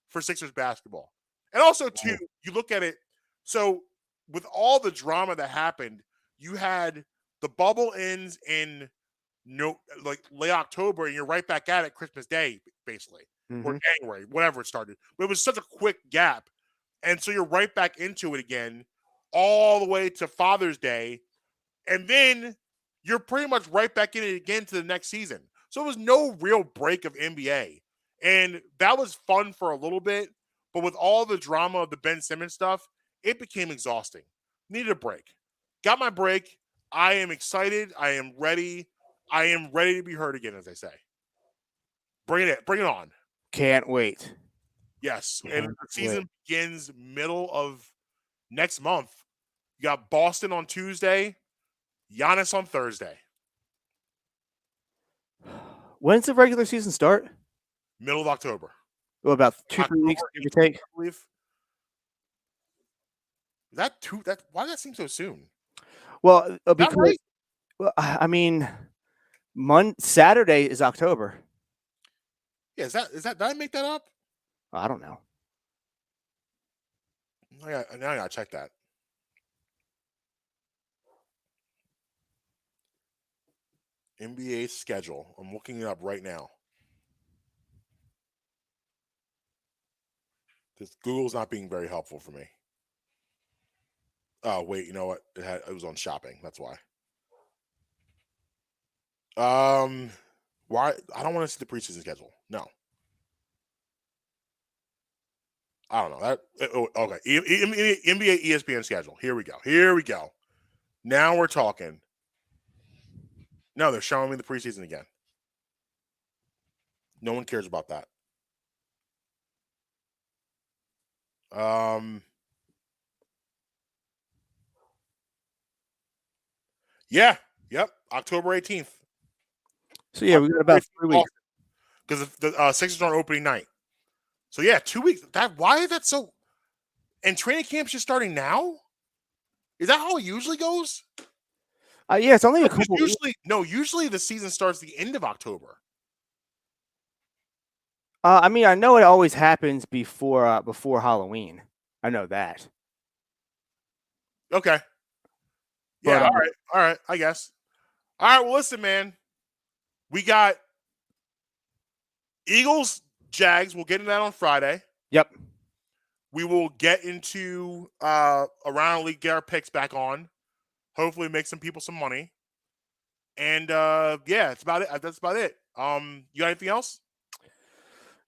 for Sixers basketball. And also, too, you look at it. So with all the drama that happened, you had the bubble ends in like late October, and you're right back at it Christmas Day, basically, or January, whatever it started. But it was such a quick gap, and so you're right back into it again, all the way to Father's Day, and then you're pretty much right back in it again to the next season. So it was no real break of NBA, and that was fun for a little bit. But with all the drama of the Ben Simmons stuff, it became exhausting. Needed a break. Got my break. I am excited. I am ready. I am ready to be heard again, as I say. Bring it on. Can't wait. Yes. And the season begins middle of next month. You got Boston on Tuesday, Giannis on Thursday. When's the regular season start? Middle of October. Well, about 2-3 weeks, give or take. I believe. Why does that seem so soon? Well, because right? well, I mean, Saturday is October. Yeah, is that did I make that up? I don't know. Now I gotta check that. NBA schedule. I'm looking it up right now. Because Google's not being very helpful for me. Oh, wait, you know what? It was on shopping. That's why. Why? I don't want to see the preseason schedule. No. I don't know. Okay. NBA ESPN schedule. Here we go. Now we're talking. No, they're showing me the preseason again. No one cares about that. Yeah. Yep. October 18th. So yeah, we got about 3 weeks. Because the Sixers are on opening night. So yeah, 2 weeks. Why is that so? And training camp's just starting now? Is that how it usually goes? Yeah, it's only a couple. Usually the season starts the end of October. I mean, I know it always happens before Halloween. I know that. Okay. Yeah. All right. I guess. All right. Well, listen, man. We got Eagles, Jags. We'll get into that on Friday. Yep. We will get into around the league, get our picks back on. Hopefully, make some people some money. And yeah, that's about it. That's about it. You got anything else?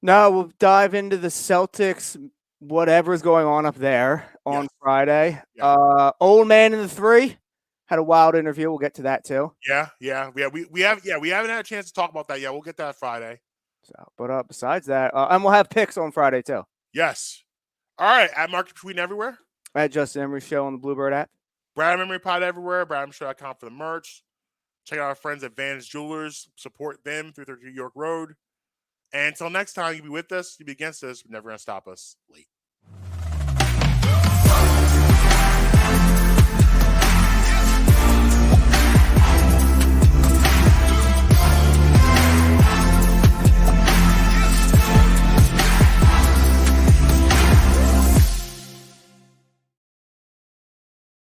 No, we'll dive into the Celtics, whatever's going on up there on Friday. Yeah. Old man in the 3 had a wild interview. We'll get to that too. Yeah. We haven't had a chance to talk about that yet. We'll get that Friday. So, but besides that, and we'll have picks on Friday too. Yes. All right. At Marques Between everywhere. At Justin Emery Show on the Bluebird app. Brad Memory Pod everywhere. BradMemoryShow.com for the merch. Check out our friends at Vantage Jewelers. Support them through 32 York Road. And until next time, you'll be with us, you'll be against us, but never going to stop us. Late.